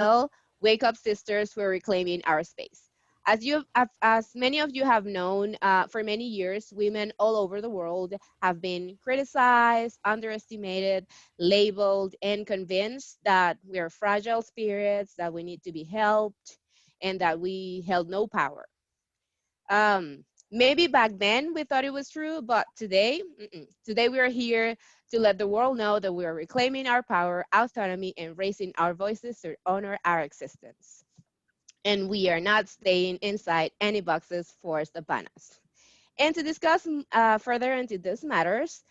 Well, wake up, sisters, we're reclaiming our space. As many of you have known, for many years, women all over the world have been criticized, underestimated, labeled, and convinced that we are fragile spirits, that we need to be helped, and that we held no power. Maybe back then we thought it was true, but today, today we are here to let the world know that we are reclaiming our power, autonomy, and raising our voices to honor our existence. And we are not staying inside any boxes forced upon us. And to discuss further into these matters,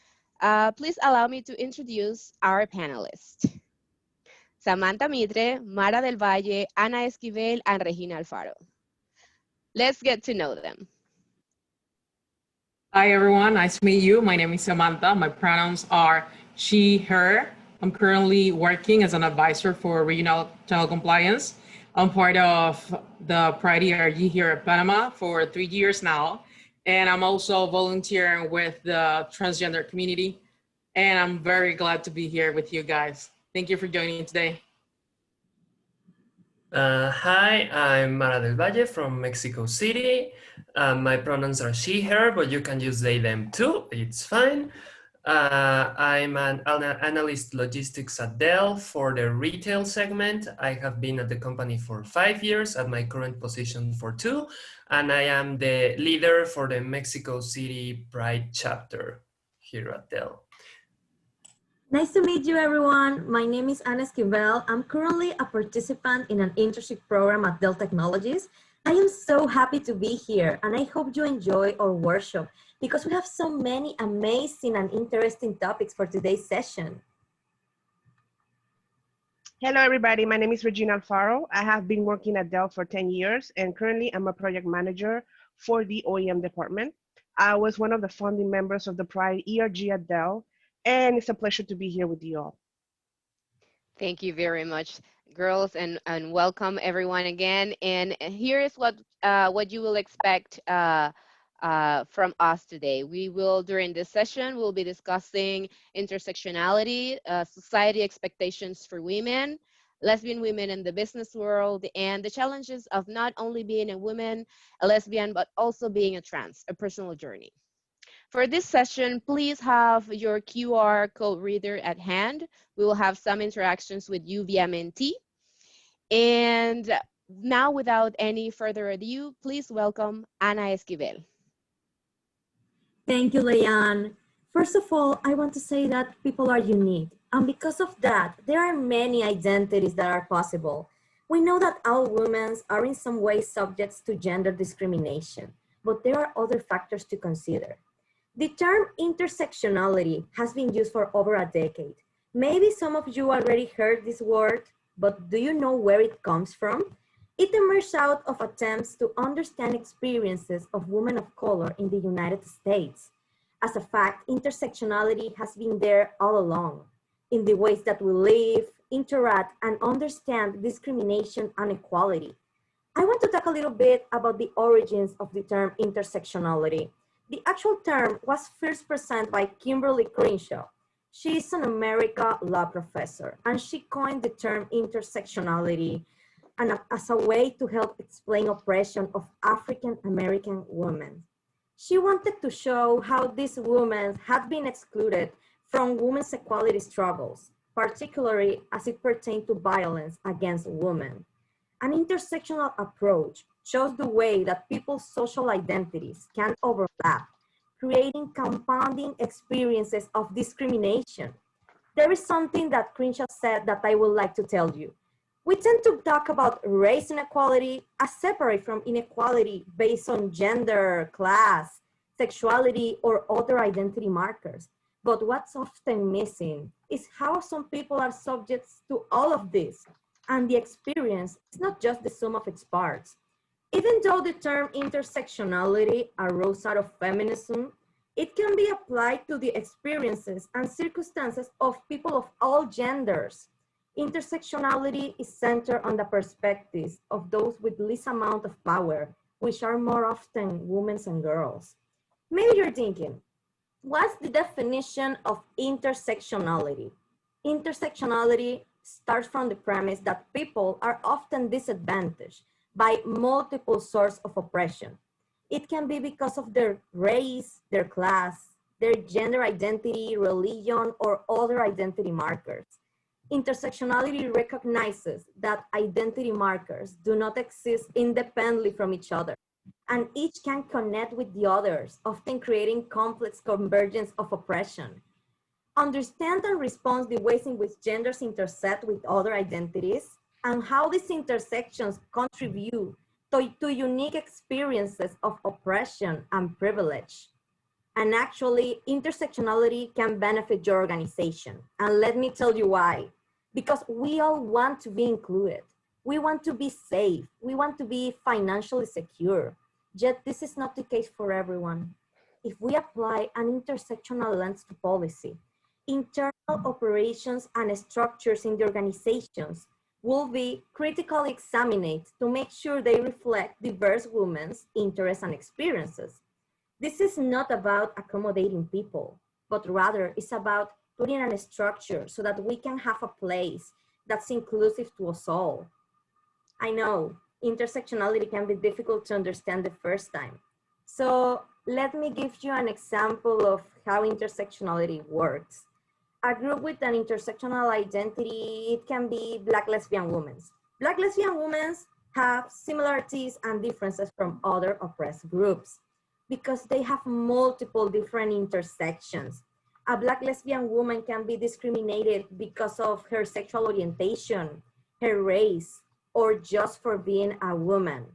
please allow me to introduce our panelists. Samantha Mitre, Mara del Valle, Ana Esquivel, and Regina Alfaro. Let's get to know them. Hi, everyone. Nice to meet you. My name is Samantha. My pronouns are she, her. I'm currently working as an advisor for regional channel compliance. I'm part of the Pride ERG here at Panama for 3 years now. And I'm also volunteering with the transgender community. And I'm very glad to be here with you guys. Thank you for joining today. Hi, I'm Mara del Valle from Mexico City. My pronouns are she, her, but you can use they, them too. It's fine. I'm an analyst logistics at Dell for the retail segment. I have been at the company for 5 years, at my current position for 2, and I am the leader for the Mexico City Pride chapter here at Dell. Nice to meet you, everyone. My name is Ana Esquivel. I'm currently a participant in an internship program at Dell Technologies. I am so happy to be here, and I hope you enjoy our workshop because we have so many amazing and interesting topics for today's session. Hello, everybody. My name is Regina Alfaro. I have been working at Dell for 10 years, and currently I'm a project manager for the OEM department. I was one of the founding members of the Pride ERG at Dell, and it's a pleasure to be here with you all. Thank you very much, girls, and welcome everyone again. And here is what you will expect from us today. We will, during this session, we'll be discussing intersectionality, society expectations for women, lesbian women in the business world, and the challenges of not only being a woman, a lesbian, but also being a trans, a personal journey. For this session, please have your QR code reader at hand. We will have some interactions with you via Menti. And now, without any further ado, please welcome Ana Esquivel. Thank you, Leanne. First of all, I want to say that people are unique. And because of that, there are many identities that are possible. We know that all women are in some way subject to gender discrimination, but there are other factors to consider. The term intersectionality has been used for over a decade. Maybe some of you already heard this word, but do you know where it comes from? It emerged out of attempts to understand experiences of women of color in the United States. As a fact, intersectionality has been there all along, in the ways that we live, interact, and understand discrimination and equality. I want to talk a little bit about the origins of the term intersectionality. The actual term was first presented by Kimberly Crenshaw. She is an American law professor, and she coined the term intersectionality as a way to help explain oppression of African American women. She wanted to show how these women had been excluded from women's equality struggles, particularly as it pertained to violence against women. An intersectional approach shows the way that people's social identities can overlap, creating compounding experiences of discrimination. There is something that Crenshaw said that I would like to tell you. We tend to talk about race inequality as separate from inequality based on gender, class, sexuality, or other identity markers. But what's often missing is how some people are subject to all of this. And the experience is not just the sum of its parts. Even though the term intersectionality arose out of feminism, it can be applied to the experiences and circumstances of people of all genders. Intersectionality is centered on the perspectives of those with least amount of power, which are more often women and girls. Maybe you're thinking, what's the definition of intersectionality? Intersectionality starts from the premise that people are often disadvantaged by multiple sources of oppression. It can be because of their race, their class, their gender identity, religion, or other identity markers. Intersectionality recognizes that identity markers do not exist independently from each other, and each can connect with the others, often creating complex convergence of oppression. Understand and respond the ways in which genders intersect with other identities and how these intersections contribute to unique experiences of oppression and privilege. And actually, intersectionality can benefit your organization. And let me tell you why. Because we all want to be included. We want to be safe. We want to be financially secure. Yet this is not the case for everyone. If we apply an intersectional lens to policy, internal operations and structures in the organizations will be critically examined to make sure they reflect diverse women's interests and experiences. This is not about accommodating people, but rather it's about putting in a structure so that we can have a place that's inclusive to us all. I know intersectionality can be difficult to understand the first time. So let me give you an example of how intersectionality works. A group with an intersectional identity, it can be Black lesbian women. Black lesbian women have similarities and differences from other oppressed groups because they have multiple different intersections. A Black lesbian woman can be discriminated because of her sexual orientation, her race, or just for being a woman.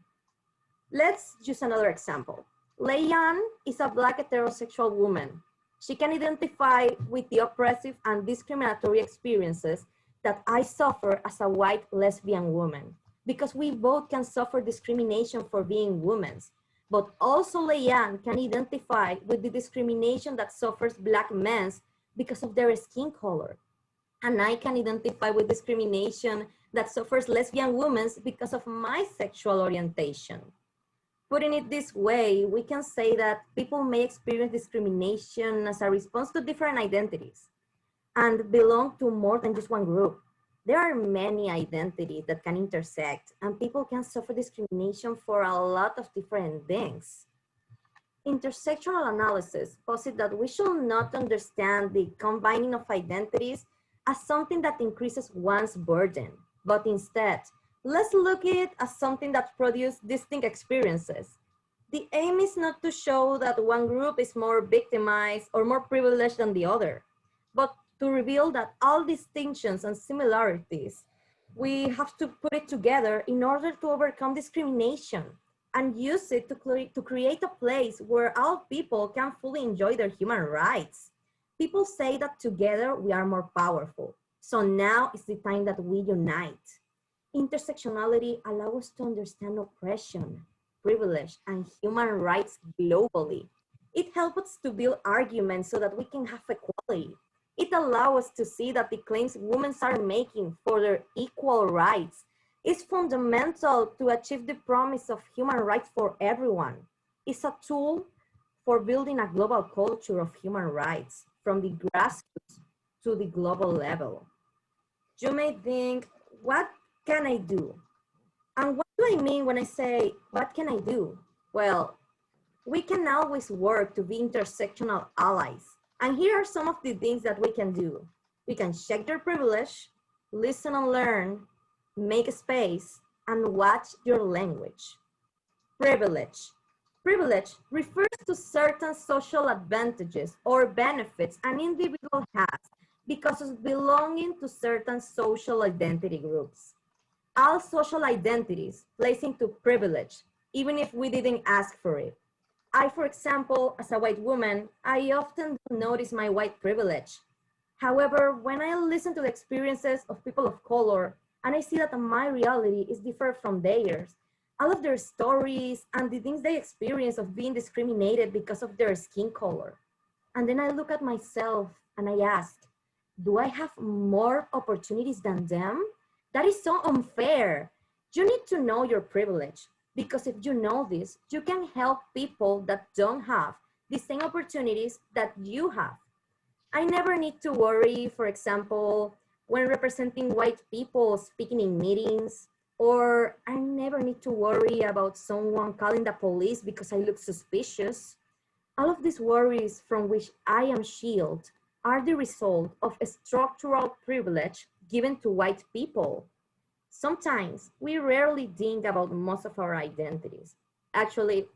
Let's use another example. Leanne is a Black heterosexual woman. She can identify with the oppressive and discriminatory experiences that I suffer as a white lesbian woman, because we both can suffer discrimination for being women. But also Leanne can identify with the discrimination that suffers Black men because of their skin color. And I can identify with discrimination that suffers lesbian women because of my sexual orientation. Putting it this way, we can say that people may experience discrimination as a response to different identities and belong to more than just one group. There are many identities that can intersect, and people can suffer discrimination for a lot of different things. Intersectional analysis posits that we should not understand the combining of identities as something that increases one's burden, but instead, let's look at it as something that produces distinct experiences. The aim is not to show that one group is more victimized or more privileged than the other, but to reveal that all distinctions and similarities, we have to put it together in order to overcome discrimination and use it to create a place where all people can fully enjoy their human rights. People say that together we are more powerful. So now is the time that we unite. Intersectionality allows us to understand oppression, privilege, and human rights globally. It helps us to build arguments so that we can have equality. It allows us to see that the claims women are making for their equal rights is fundamental to achieve the promise of human rights for everyone. It's a tool for building a global culture of human rights from the grassroots to the global level. You may think, what can I do? And what do I mean when I say, what can I do? Well, we can always work to be intersectional allies. And here are some of the things that we can do. We can check your privilege, listen and learn, make space, and watch your language. Privilege. Privilege refers to certain social advantages or benefits an individual has because of belonging to certain social identity groups. All social identities place into privilege, even if we didn't ask for it. I, for example, as a white woman, I often don't notice my white privilege. However, when I listen to the experiences of people of color, and I see that my reality is different from theirs, all of their stories and the things they experience of being discriminated because of their skin color. And then I look at myself and I ask, do I have more opportunities than them? That is so unfair. You need to know your privilege because if you know this, you can help people that don't have the same opportunities that you have. I never need to worry, for example, when representing white people speaking in meetings, or I never need to worry about someone calling the police because I look suspicious. All of these worries from which I am shielded are the result of a structural privilege given to white people. Sometimes we rarely think about most of our identities. Actually,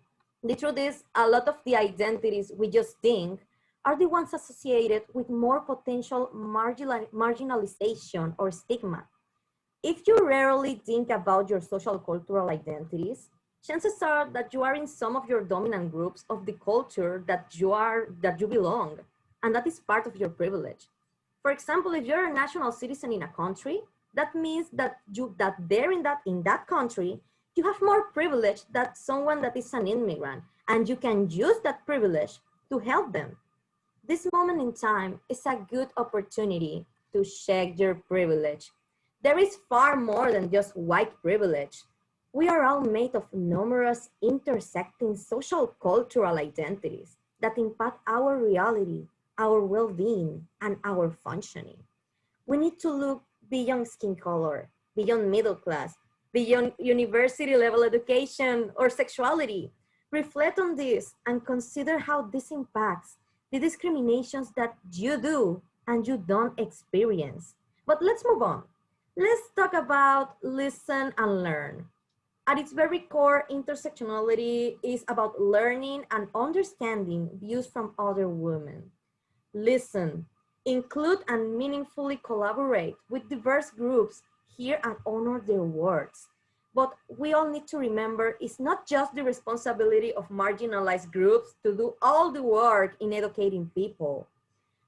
the truth is, a lot of the identities we just think are the ones associated with more potential marginalization or stigma. If you rarely think about your social cultural identities, chances are that you are in some of your dominant groups of the culture that you belong, and that is part of your privilege. For example, if you're a national citizen in a country, that means that there in that country, you have more privilege than someone that is an immigrant, and you can use that privilege to help them. This moment in time is a good opportunity to check your privilege. There is far more than just white privilege. We are all made of numerous intersecting social cultural identities that impact our reality, our well-being, and our functioning. We need to look beyond skin color, beyond middle class, beyond university level education or sexuality. Reflect on this and consider how this impacts the discriminations that you do and you don't experience. But let's move on. Let's talk about listen and learn. At its very core, intersectionality is about learning and understanding views from other women. Listen, include and meaningfully collaborate with diverse groups, hear and honor their words. But we all need to remember it's not just the responsibility of marginalized groups to do all the work in educating people,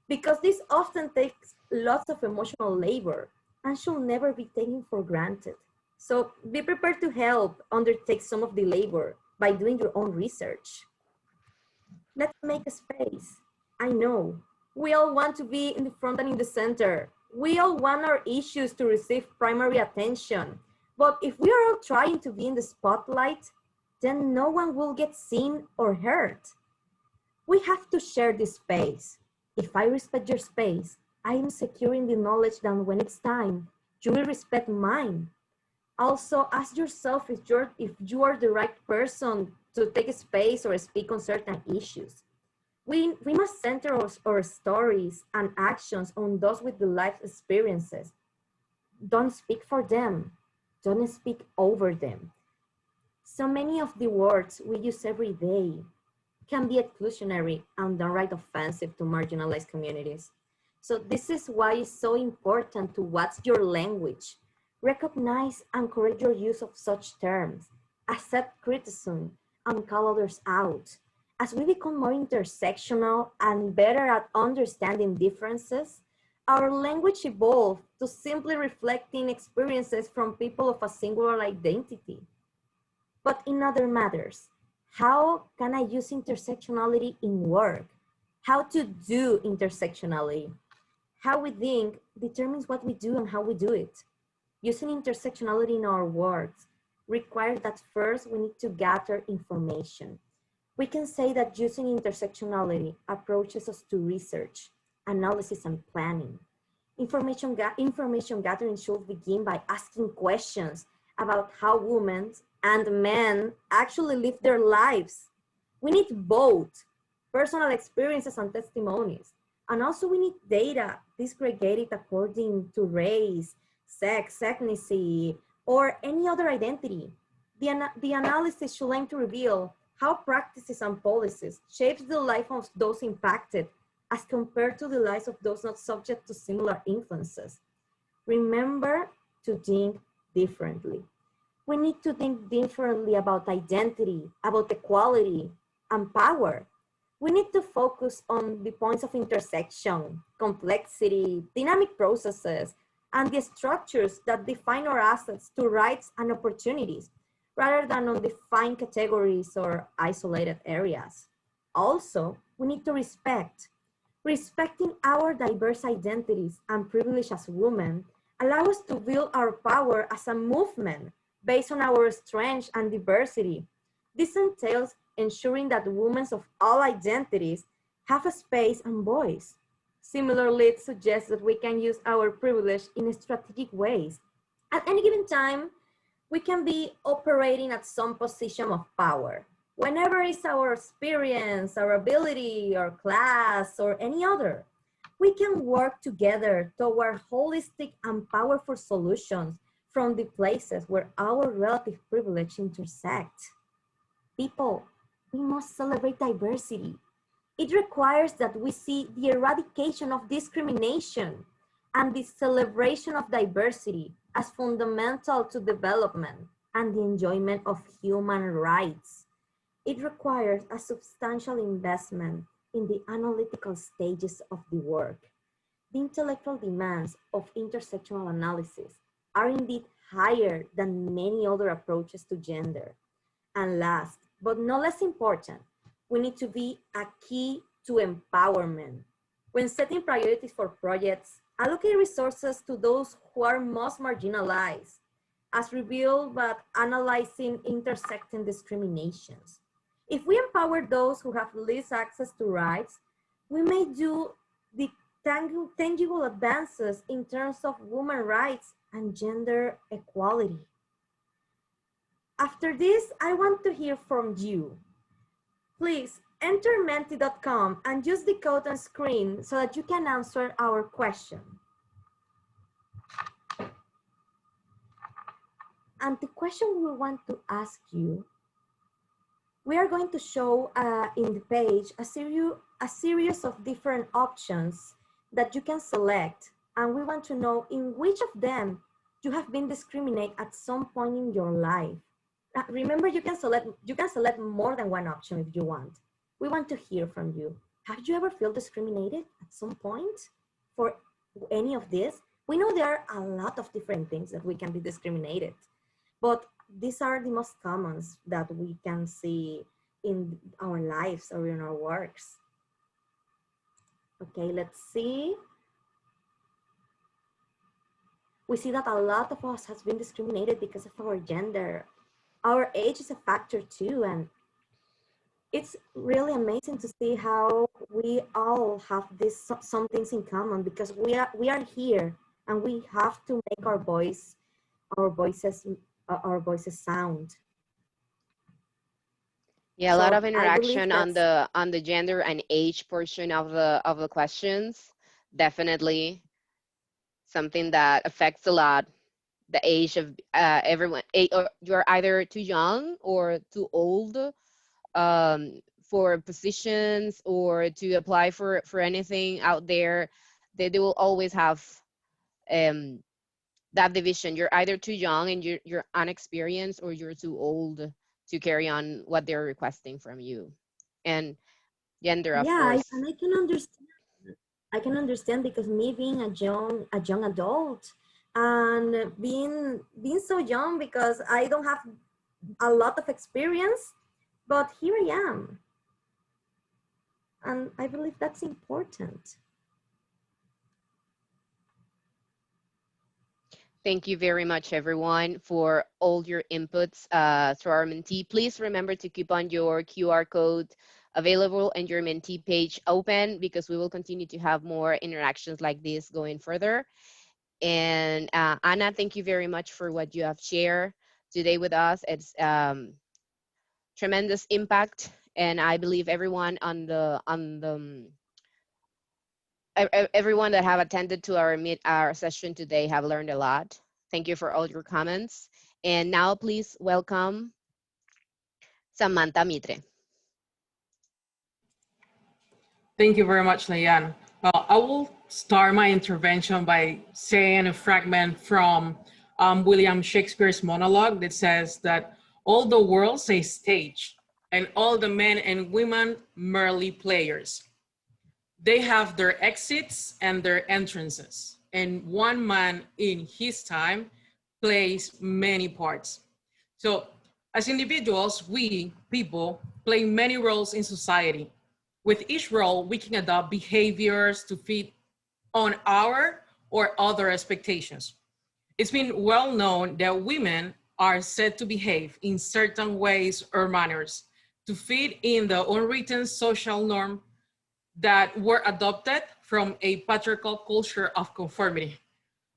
because this often takes lots of emotional labor and should never be taken for granted. So be prepared to help undertake some of the labor by doing your own research. Let's make a space. I know. We all want to be in the front and in the center. We all want our issues to receive primary attention. But if we are all trying to be in the spotlight, then no one will get seen or heard. We have to share this space. If I respect your space, I am securing the knowledge that when it's time, you will respect mine. Also, ask yourself if you are the right person to take a space or speak on certain issues. We must center our stories and actions on those with the life experiences. Don't speak for them. Don't speak over them. So many of the words we use every day can be exclusionary and downright offensive to marginalized communities. So this is why it's so important to watch your language, recognize and correct your use of such terms, accept criticism, and call others out. As we become more intersectional and better at understanding differences, our language evolved to simply reflecting experiences from people of a singular identity. But in other matters, how can I use intersectionality in work? How to do intersectionality? How we think determines what we do and how we do it. Using intersectionality in our works requires that first we need to gather information. We can say that using intersectionality approaches us to research, analysis, and planning. Information gathering should begin by asking questions about how women and men actually live their lives. We need both personal experiences and testimonies. And also we need data disaggregated according to race, sex, ethnicity, or any other identity. The analysis should aim to reveal how practices and policies shapes the life of those impacted as compared to the lives of those not subject to similar influences. Remember to think differently. We need to think differently about identity, about equality, and power. We need to focus on the points of intersection, complexity, dynamic processes, and the structures that define our access to rights and opportunities, rather than on defined categories or isolated areas. Also, we need to respecting our diverse identities and privilege as women allow us to build our power as a movement based on our strength and diversity. This entails ensuring that women of all identities have a space and voice. Similarly, it suggests that we can use our privilege in strategic ways. At any given time, we can be operating at some position of power. Whenever it's our experience, our ability, our class, or any other, we can work together toward holistic and powerful solutions from the places where our relative privilege intersect. People, we must celebrate diversity. It requires that we see the eradication of discrimination and the celebration of diversity as fundamental to development and the enjoyment of human rights. It requires a substantial investment in the analytical stages of the work. The intellectual demands of intersectional analysis are indeed higher than many other approaches to gender. And last, but no less important, we need to be a key to empowerment. When setting priorities for projects, allocate resources to those who are most marginalized, as revealed by analyzing intersecting discriminations. If we empower those who have least access to rights, we may do the tangible advances in terms of women's rights and gender equality. After this, I want to hear from you. Please enter menti.com and use the code on screen so that you can answer our question. And the question we want to ask you, we are going to show in the page a series of different options that you can select. And we want to know in which of them you have been discriminated at some point in your life. Remember, you can select more than one option if you want. We want to hear from you. Have you ever felt discriminated at some point for any of this? We know there are a lot of different things that we can be discriminated, but these are the most commons that we can see in our lives or in our works. Okay, let's see. We see that a lot of us has been discriminated because of our gender. Our age is a factor too, and it's really amazing to see how we all have some things in common, because we are here and we have to make our voices sound. Yeah, a So lot of I believe interaction that's on the gender and age portion of the questions. Definitely something that affects a lot the age of everyone. Or you're either too young or too old for positions or to apply for anything out there. They will always have um, that division. You're either too young and you're unexperienced, or you're too old to carry on what they're requesting from you. And gender, of yeah, course. and I can understand. I can understand, because me being a young adult and being so young, because I don't have a lot of experience, but here I am. And I believe that's important. Thank you very much, everyone, for all your inputs through our Mentee. Please remember to keep on your QR code available and your Mentee page open, because we will continue to have more interactions like this going further. And Anna, thank you very much for what you have shared today with us. It's tremendous impact, and I believe everyone everyone that have attended to our session today have learned a lot. Thank you for all your comments. And now please welcome Samantha Mitre. Thank you very much, Leanne. Well, I will start my intervention by saying a fragment from William Shakespeare's monologue that says that all the world's a stage and all the men and women merely players. They have their exits and their entrances, and one man in his time plays many parts. So as individuals, we, people, play many roles in society. With each role, we can adopt behaviors to fit on our or other expectations. It's been well known that women are said to behave in certain ways or manners to fit in the unwritten social norm that were adopted from a patriarchal culture of conformity.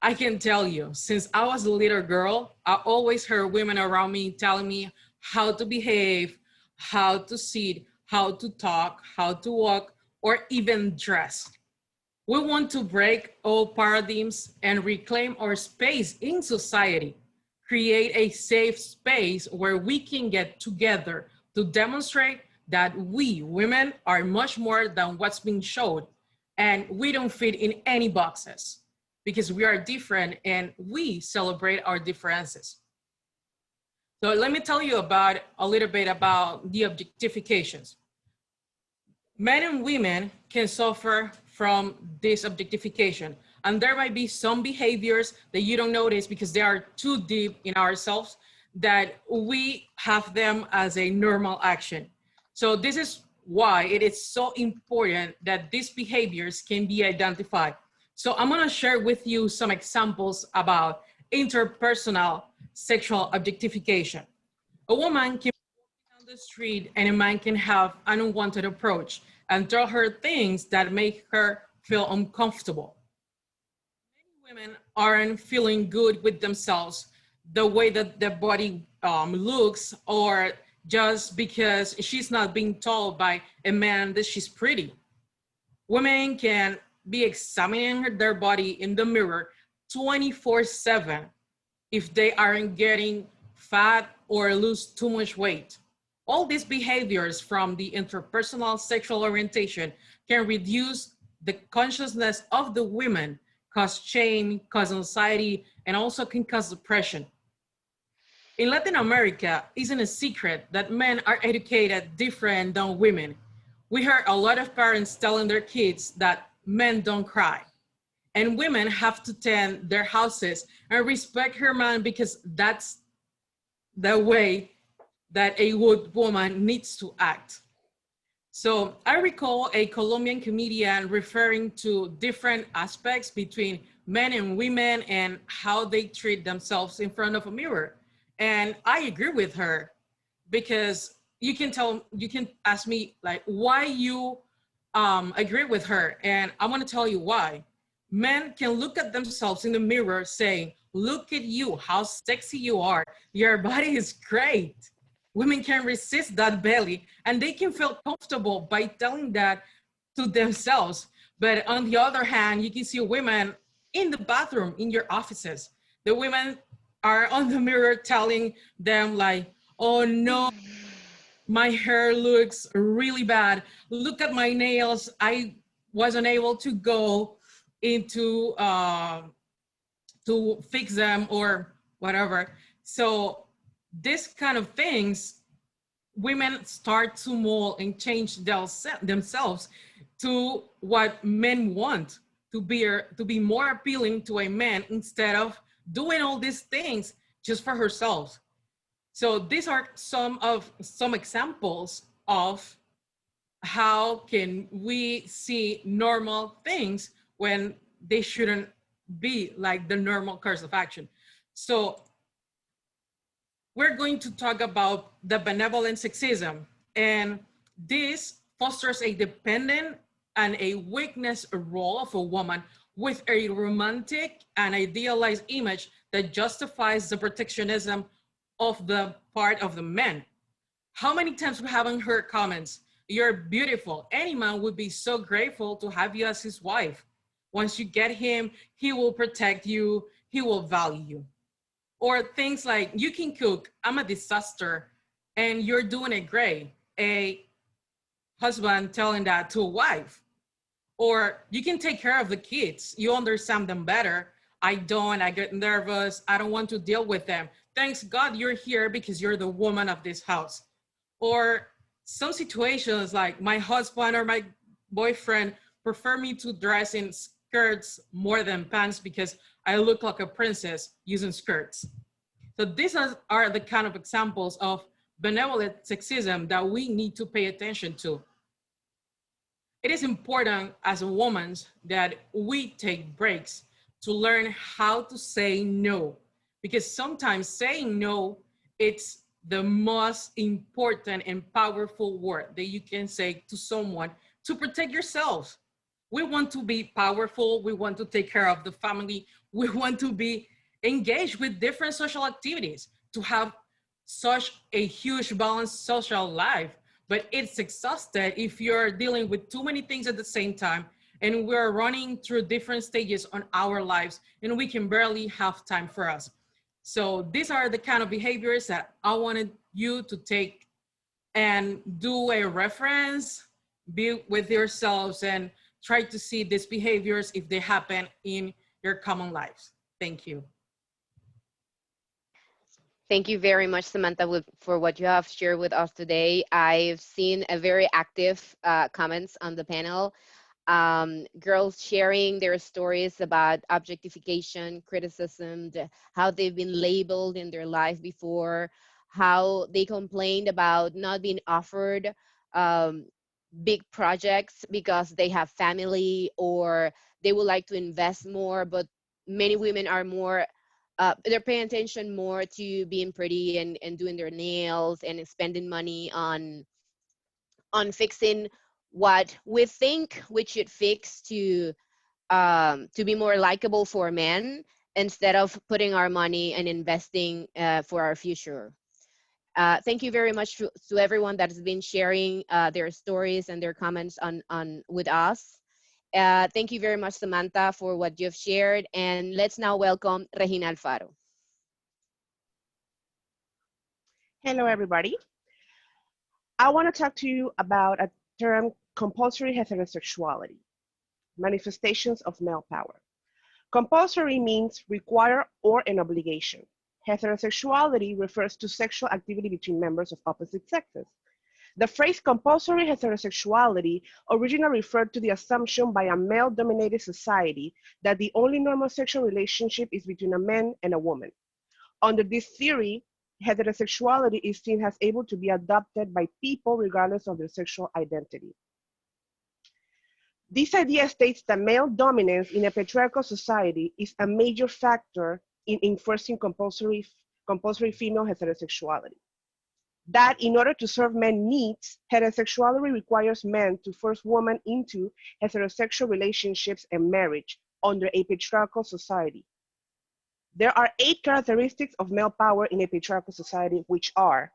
I can tell you, since I was a little girl, I always heard women around me telling me how to behave, how to sit, how to talk, how to walk, or even dress. We want to break old paradigms and reclaim our space in society, create a safe space where we can get together to demonstrate that we women are much more than what's being showed, and we don't fit in any boxes because we are different and we celebrate our differences. So let me tell you about a little bit about the objectifications. Men and women can suffer from this objectification, and there might be some behaviors that you don't notice because they are too deep in ourselves that we have them as a normal action. So this is why it is so important that these behaviors can be identified. So I'm going to share with you some examples about interpersonal sexual objectification. A woman can on the street and a man can have an unwanted approach and tell her things that make her feel uncomfortable. Many women aren't feeling good with themselves, the way that their body looks, or just because she's not being told by a man that she's pretty. Women can be examining their body in the mirror 24/7 if they aren't getting fat or lose too much weight. All these behaviors from the interpersonal sexual orientation can reduce the consciousness of the women, cause shame, cause anxiety, and also can cause depression. In Latin America, it isn't a secret that men are educated different than women. We heard a lot of parents telling their kids that men don't cry and women have to tend their houses and respect her man because that's the way that a good woman needs to act. So I recall a Colombian comedian referring to different aspects between men and women and how they treat themselves in front of a mirror. And I agree with her because you can ask me like why you agree with her. And I want to tell you why. Men can look at themselves in the mirror saying, look at you, how sexy you are. Your body is great. Women can resist that belly and they can feel comfortable by telling that to themselves. But on the other hand, you can see women in the bathroom, in your offices. The women are on the mirror telling them like, oh no, my hair looks really bad. Look at my nails. I wasn't able to go into to fix them or whatever. So this kind of things, women start to mold and change themselves to what men want to be more appealing to a man instead of doing all these things just for herself. So these are some examples of how can we see normal things when they shouldn't be like the normal course of action. So we're going to talk about the benevolent sexism, and this fosters a dependent and a weakness role of a woman with a romantic and idealized image that justifies the protectionism of the part of the men. How many times we haven't heard comments, you're beautiful. Any man would be so grateful to have you as his wife. Once you get him, he will protect you, he will value you. Or things like, you can cook, I'm a disaster, and you're doing it great. A husband telling that to a wife. Or you can take care of the kids, you understand them better. I don't, I get nervous, I don't want to deal with them. Thanks God you're here because you're the woman of this house. Or some situations like my husband or my boyfriend prefer me to dress in skirts more than pants because I look like a princess using skirts. So these are the kind of examples of benevolent sexism that we need to pay attention to. It is important as a woman that we take breaks to learn how to say no, because sometimes saying no, it's the most important and powerful word that you can say to someone to protect yourself. We want to be powerful. We want to take care of the family. We want to be engaged with different social activities to have such a huge balanced social life. But it's exhausted if you're dealing with too many things at the same time, and we're running through different stages on our lives, and we can barely have time for us. So these are the kind of behaviors that I wanted you to take and do a reference, be with yourselves, and try to see these behaviors if they happen in your common lives. Thank you. Thank you very much, Samantha, for what you have shared with us today. I've seen a very active comments on the panel. Girls sharing their stories about objectification, criticism, how they've been labeled in their life before, how they complained about not being offered um, big projects because they have family or they would like to invest more, but many women are more they're paying attention more to being pretty and doing their nails and spending money on fixing what we think we should fix to be more likable for men instead of putting our money and investing for our future. Thank you very much to everyone that has been sharing their stories and their comments on with us. Thank you very much, Samantha, for what you've shared. And let's now welcome Regina Alfaro. Hello, everybody. I want to talk to you about a term, compulsory heterosexuality, manifestations of male power. Compulsory means require or an obligation. Heterosexuality refers to sexual activity between members of opposite sexes. The phrase compulsory heterosexuality originally referred to the assumption by a male-dominated society that the only normal sexual relationship is between a man and a woman. Under this theory, heterosexuality is seen as able to be adopted by people regardless of their sexual identity. This idea states that male dominance in a patriarchal society is a major factor in enforcing compulsory female heterosexuality. That in order to serve men's needs, heterosexuality requires men to force women into heterosexual relationships and marriage under a patriarchal society. There are 8 characteristics of male power in a patriarchal society, which are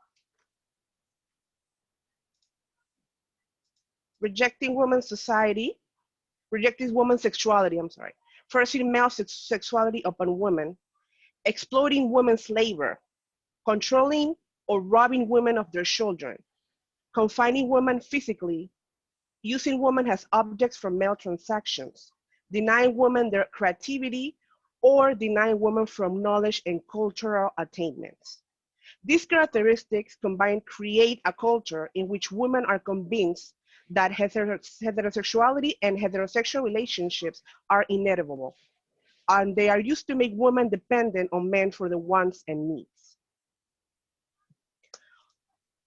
rejecting women's sexuality, forcing male sexuality upon women, exploiting women's labor, controlling or robbing women of their children, confining women physically, using women as objects for male transactions, denying women their creativity, or denying women from knowledge and cultural attainments. These characteristics combined create a culture in which women are convinced that heterosexuality and heterosexual relationships are inevitable, and they are used to make women dependent on men for their wants and needs.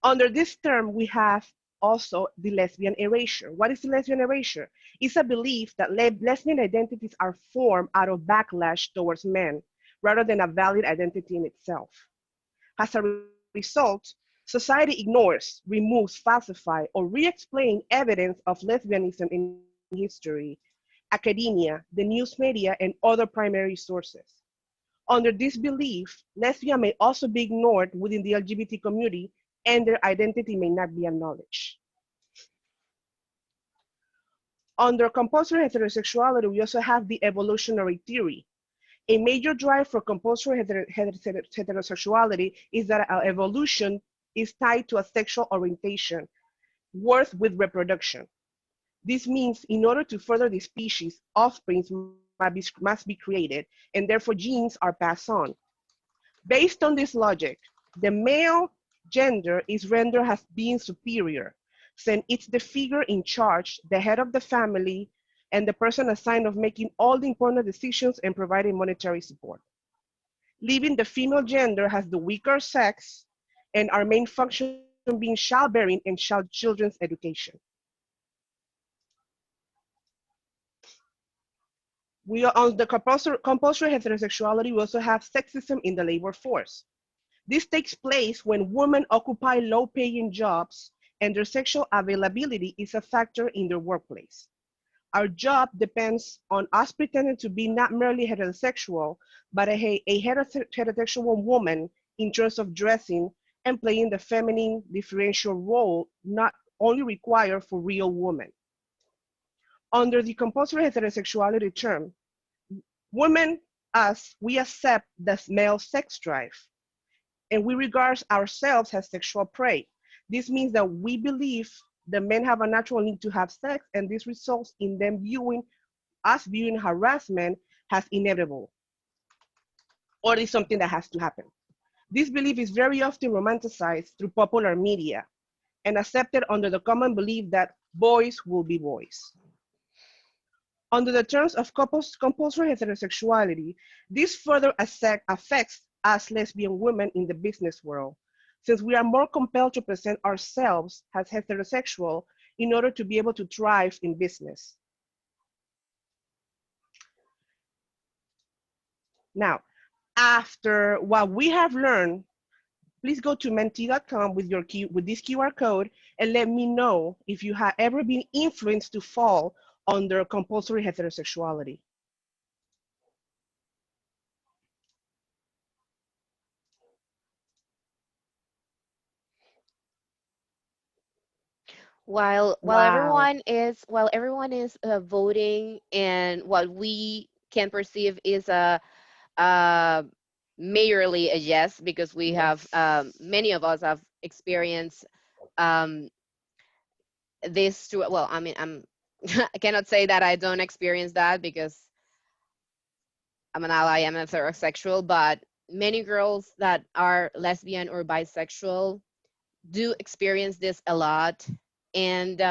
Under this term, we have also the lesbian erasure. What is the lesbian erasure? It's a belief that lesbian identities are formed out of backlash towards men rather than a valid identity in itself. As a result, society ignores, removes, falsifies, or re-explains evidence of lesbianism in history, academia, the news media, and other primary sources. Under this belief, lesbian may also be ignored within the LGBT community and their identity may not be acknowledged. Under compulsory heterosexuality, we also have the evolutionary theory. A major drive for compulsory heterosexuality is that our evolution is tied to a sexual orientation, worth with reproduction. This means in order to further the species, offspring must be created, and therefore genes are passed on. Based on this logic, the male gender is rendered as being superior, since it's the figure in charge, the head of the family, and the person assigned of making all the important decisions and providing monetary support. Leaving the female gender as the weaker sex, and our main function being childbearing and children's education. We are on the compulsory heterosexuality, we also have sexism in the labor force. This takes place when women occupy low-paying jobs and their sexual availability is a factor in their workplace. Our job depends on us pretending to be not merely heterosexual, but a heterosexual woman in terms of dressing and playing the feminine differential role not only required for real women. Under the compulsory heterosexuality term, women, as we accept the male sex drive, and we regard ourselves as sexual prey. This means that we believe the men have a natural need to have sex, and this results in them viewing us viewing harassment as inevitable, or is something that has to happen. This belief is very often romanticized through popular media and accepted under the common belief that boys will be boys. Under the terms of compulsory heterosexuality, this further affects us lesbian women in the business world, since we are more compelled to present ourselves as heterosexual in order to be able to thrive in business. Now, after what we have learned, please go to menti.com with this QR code and let me know if you have ever been influenced to fall under compulsory heterosexuality. While Wow. everyone is voting, and what we can perceive is a uh, majorly a yes, because we have Yes. many of us have experienced um, this through. Well, I mean, I cannot say that I don't experience that, because I'm an ally, I'm heterosexual, but many girls that are lesbian or bisexual do experience this a lot. And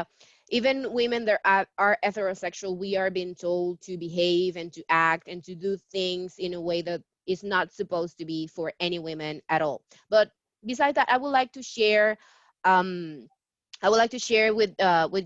even women that are heterosexual, we are being told to behave and to act and to do things in a way that is not supposed to be for any women at all. But besides that, um, I would like to share with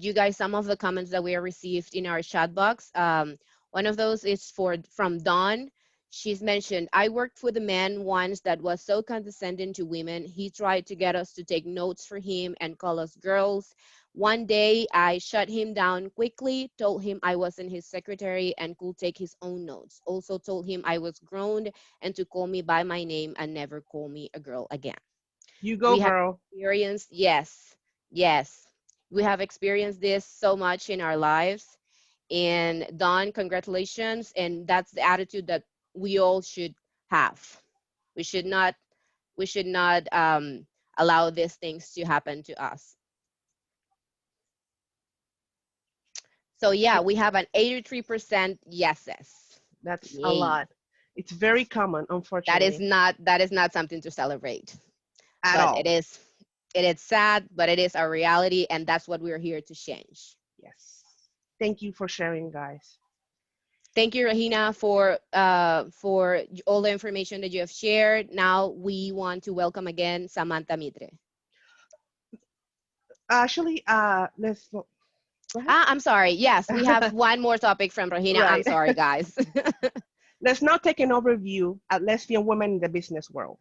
you guys some of the comments that we have received in our chat box. One of those is from Dawn. She's mentioned, I worked with a man once that was so condescending to women. He tried to get us to take notes for him and call us girls. One day, I shut him down quickly, told him I wasn't his secretary and could take his own notes. Also told him I was grown and to call me by my name and never call me a girl again. You go, We have girl. experienced, yes, we have experienced this so much in our lives. And Dawn, congratulations. And that's the attitude that we all should have. We should not allow these things to happen to us. So yeah, we have an 83% yeses. That's a Yay. lot. It's very common, That is unfortunately, not something to celebrate. at But all. it is sad, but it is our reality, and that's what we're here to change. Yes. Thank you for sharing, guys. Thank you, Rahina, for all the information that you have shared. Now we want to welcome again Samantha Mitre. Actually, let's go ahead. I'm sorry. Yes, we have one more topic from Rahina. I'm Right. sorry, guys. Let's now take an overview at lesbian women in the business world.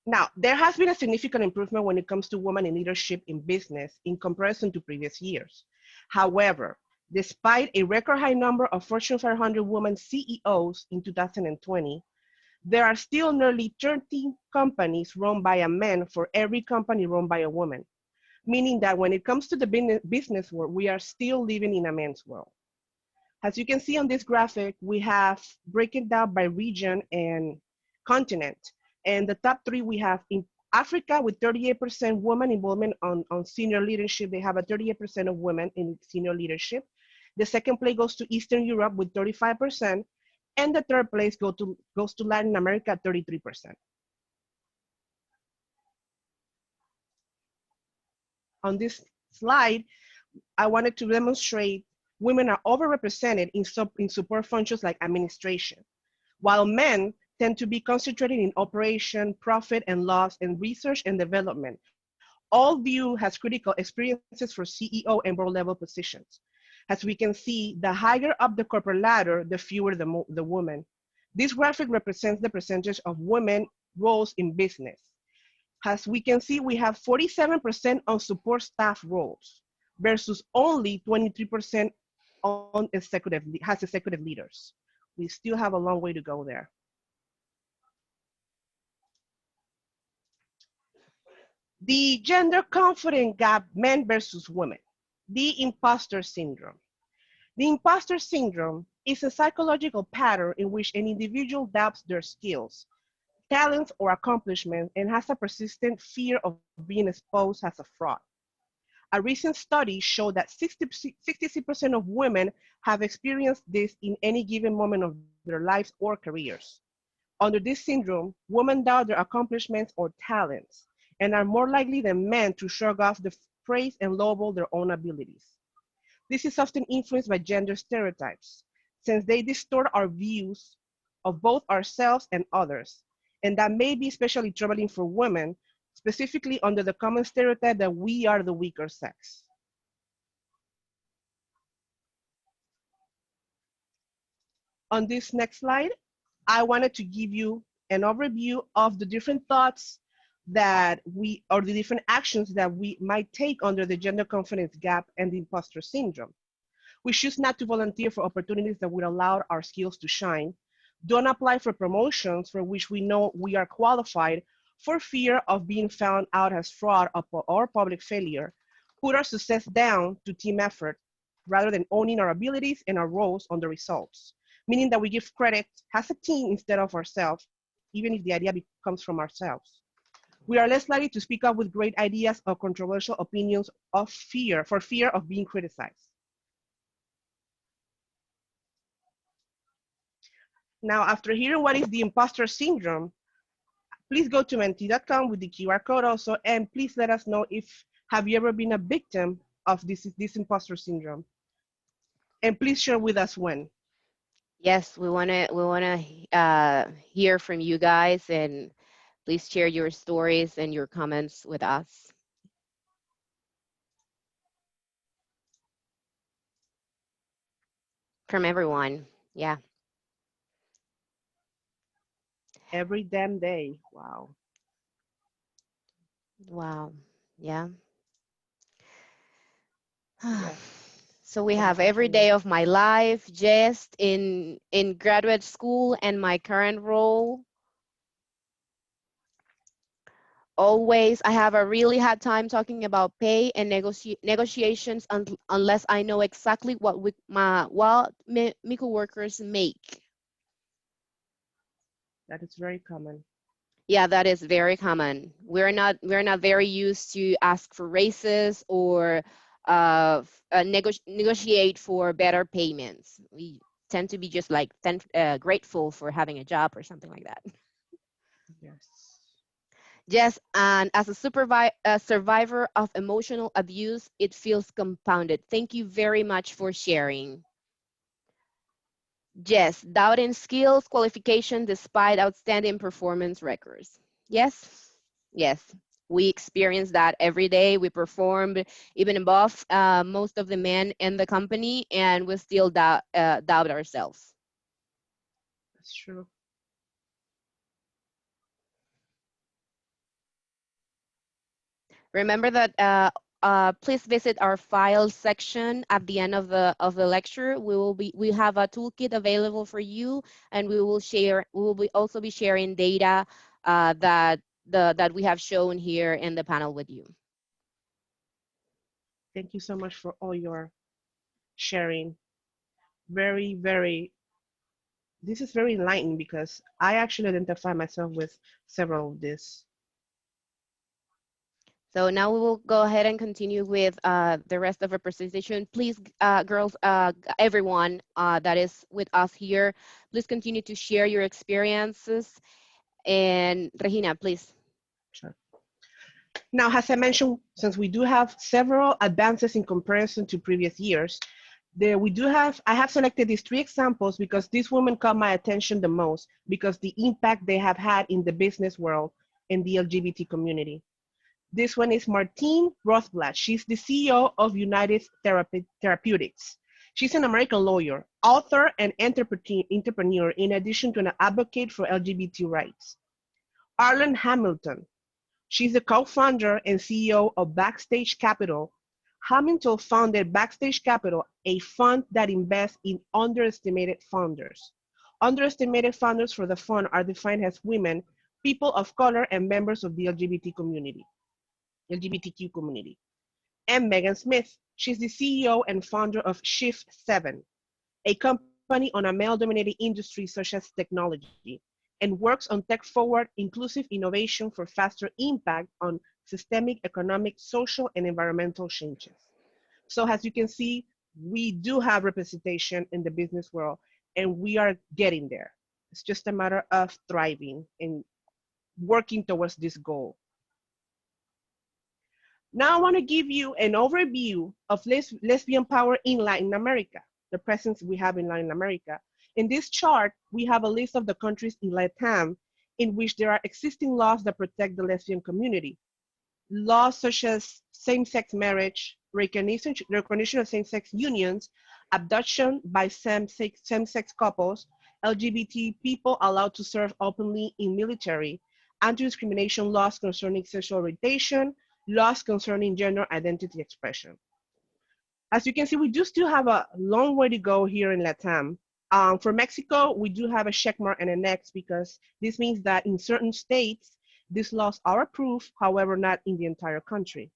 Now, there has been a significant improvement when it comes to women in leadership in business in comparison to previous years. However, despite a record high number of Fortune 500 women CEOs in 2020, there are still nearly 13 companies run by a man for every company run by a woman, meaning that when it comes to the business world, we are still living in a man's world. As you can see on this graphic, we have breaking down by region and continent. And the top three we have in Africa with 38% women involvement on senior leadership. They have a 38% of women in senior leadership. The second place goes to Eastern Europe with 35%. And the third place goes to Latin America at 33%. On this slide, I wanted to demonstrate women are overrepresented in support functions like administration, while men tend to be concentrated in operation, profit and loss, and research and development, all viewed as critical experiences for CEO and board level positions. As we can see, the higher up the corporate ladder, the fewer the women. This graphic represents the percentage of women roles in business. As we can see, we have 47% on support staff roles versus only 23% on executive leaders. We still have a long way to go there. The gender confidence gap, men versus women. The imposter syndrome. The imposter syndrome is a psychological pattern in which an individual doubts their skills, talents, or accomplishments and has a persistent fear of being exposed as a fraud. A recent study showed that 66% of women have experienced this in any given moment of their lives or careers. Under this syndrome, women doubt their accomplishments or talents and are more likely than men to shrug off the praise and lowball their own abilities. This is often influenced by gender stereotypes, since they distort our views of both ourselves and others, and that may be especially troubling for women, specifically under the common stereotype that we are the weaker sex. On this next slide, I wanted to give you an overview of the different thoughts that or the different actions that we might take under the gender confidence gap and the imposter syndrome. We choose not to volunteer for opportunities that would allow our skills to shine. Don't apply for promotions for which we know we are qualified for fear of being found out as fraud or public failure. Put our success down to team effort rather than owning our abilities and our roles on the results, meaning that we give credit as a team instead of ourselves, even if the idea comes from ourselves. We are less likely to speak up with great ideas or controversial opinions for fear of being criticized. Now, after hearing what is the imposter syndrome, please go to menti.com with the QR code also, and please let us know if have you ever been a victim of this imposter syndrome. And please share with us when. Yes, we wanna hear from you guys, and please share your stories and your comments with us. From everyone, yeah. Every damn day, wow. Wow, yeah. Yes, So we have every unfortunately. day of my life, just in graduate school and my current role. Always, I have a really hard time talking about pay and negotiations unless I know exactly what my coworkers make. That is very common. Yeah, that is very common. We're not very used to ask for raises or negotiate for better payments. We tend to be just like grateful for having a job or something like that. Yes. Yes, and as a survivor of emotional abuse, it feels compounded. Thank you very much for sharing. Yes, doubting skills, qualification despite outstanding performance records. Yes, yes, we experience that every day. We performed even above most of the men in the company, and we still doubt ourselves. That's true. Remember that please visit our files section at the end of the lecture. We have a toolkit available for you, and we will also be sharing data that we have shown here in the panel with you. Thank you so much for all your sharing. Very, very, this is very enlightening because I actually identify myself with several of this. So now we will go ahead and continue with the rest of our presentation. Please, girls, everyone that is with us here, please continue to share your experiences. And Regina, please. Sure. Now, as I mentioned, since we do have several advances in comparison to previous years, I have selected these three examples because these women caught my attention the most because the impact they have had in the business world and the LGBT community. This one is Martine Rothblatt. She's the CEO of United Therapeutics. She's an American lawyer, author, and entrepreneur, in addition to an advocate for LGBT rights. Arlen Hamilton. She's the co-founder and CEO of Backstage Capital. Hamilton founded Backstage Capital, a fund that invests in underestimated founders. Underestimated founders for the fund are defined as women, people of color, and members of the LGBTQ community. And Megan Smith, she's the CEO and founder of Shift 7, a company on a male-dominated industry such as technology, and works on tech-forward, inclusive innovation for faster impact on systemic, economic, social, and environmental changes. So as you can see, we do have representation in the business world, and we are getting there. It's just a matter of thriving and working towards this goal. Now I want to give you an overview of lesbian power in Latin America, the presence we have in Latin America. In this chart, we have a list of the countries in LATAM in which there are existing laws that protect the lesbian community. Laws such as same-sex marriage, recognition of same-sex unions, abduction by same-sex couples, LGBT people allowed to serve openly in military, anti-discrimination laws concerning sexual orientation, laws concerning gender identity expression. As you can see, we do still have a long way to go here in LATAM. For Mexico, we do have a check mark and an X because this means that in certain states, these laws are approved, however, not in the entire country.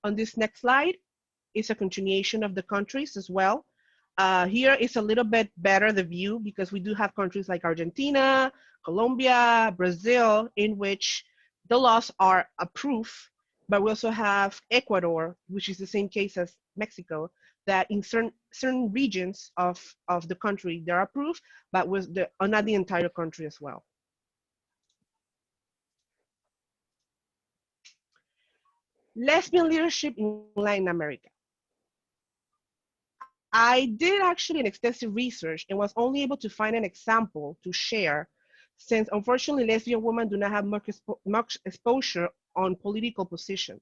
On this next slide is a continuation of the countries as well. Here is a little bit better the view because we do have countries like Argentina, Colombia, Brazil, in which the laws are approved, but we also have Ecuador, which is the same case as Mexico, that in certain regions of the country they're approved, but with not the entire country as well. Lesbian leadership in Latin America. I did actually an extensive research and was only able to find an example to share, since unfortunately lesbian women do not have much exposure on political positions.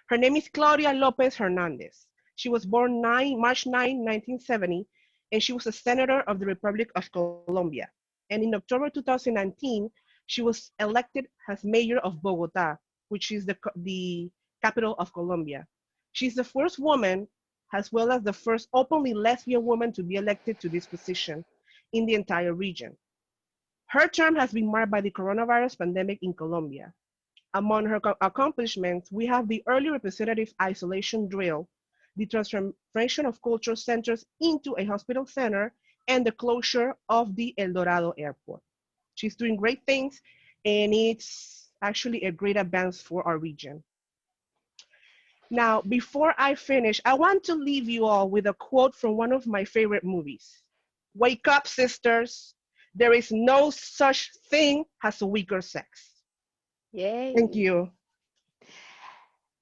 Her name is Claudia Lopez Hernandez. She was born March 9, 1970, and she was a senator of the Republic of Colombia. And in October 2019, she was elected as mayor of Bogota, which is the capital of Colombia. She's the first woman, as well as the first openly lesbian woman to be elected to this position in the entire region. Her term has been marked by the coronavirus pandemic in Colombia. Among her accomplishments, we have the early representative isolation drill, the transformation of cultural centers into a hospital center, and the closure of the El Dorado airport. She's doing great things, and it's actually a great advance for our region. Now, before I finish, I want to leave you all with a quote from one of my favorite movies. Wake up, sisters. There is no such thing as a weaker sex. Thank Yay. you.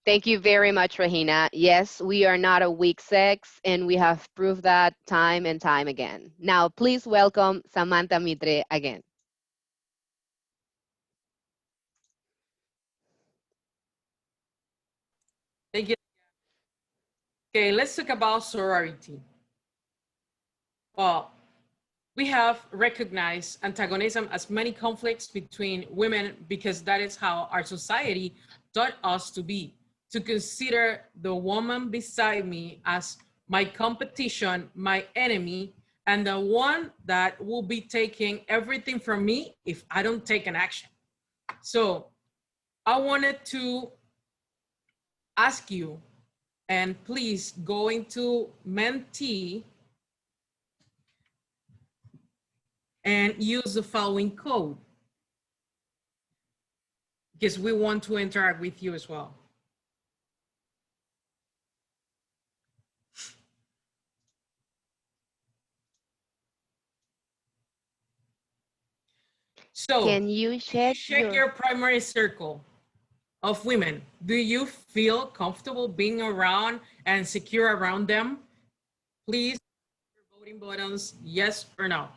Thank you very much, Rahina. Yes, we are not a weak sex, and we have proved that time and time again. Now, please welcome Samantha Mitre again. Thank you. Okay, let's talk about sorority. Well, we have recognized antagonism as many conflicts between women because that is how our society taught us to be, to consider the woman beside me as my competition, my enemy, and the one that will be taking everything from me if I don't take an action. So I wanted to ask you, and please go into Menti and use the following code because we want to interact with you as well. So Can you check your primary circle of women? Do you feel comfortable being around and secure around them? Please, your voting buttons, yes or no.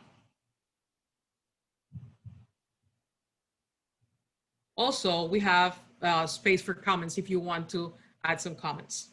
Also, we have space for comments if you want to add some comments.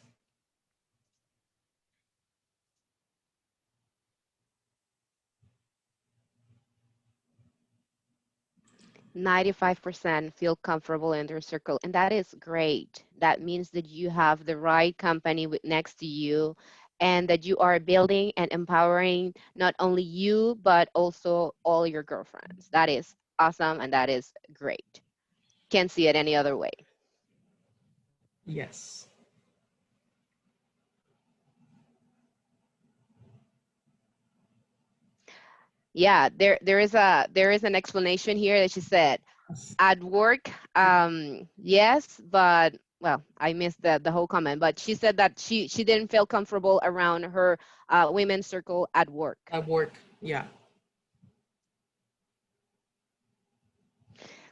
95% feel comfortable in their circle, and that is great. That means that you have the right company next to you, and that you are building and empowering not only you but also all your girlfriends. That is awesome, and that is great. Can't see it any other way. Yes. Yeah, there is an explanation here that she said at work, yes, but well, I missed the whole comment, but she said that she didn't feel comfortable around her women's circle at work. At work. Yeah.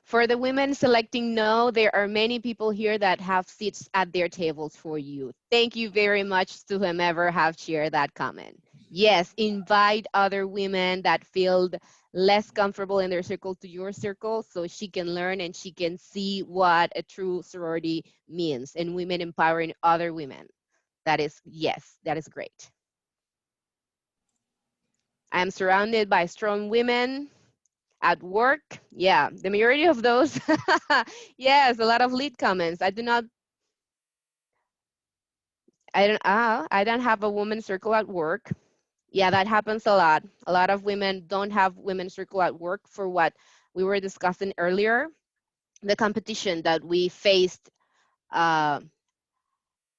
For the women selecting no, there are many people here that have seats at their tables for you. Thank you very much to whomever have shared that comment. Yes, invite other women that feel less comfortable in their circle to your circle so she can learn and she can see what a true sorority means and women empowering other women. That is, yes, that is great. I am surrounded by strong women at work. Yeah, the majority of those. Yes, a lot of lead comments. I don't have a woman circle at work. Yeah, that happens a lot. A lot of women don't have women circle at work for what we were discussing earlier, the competition that we faced uh,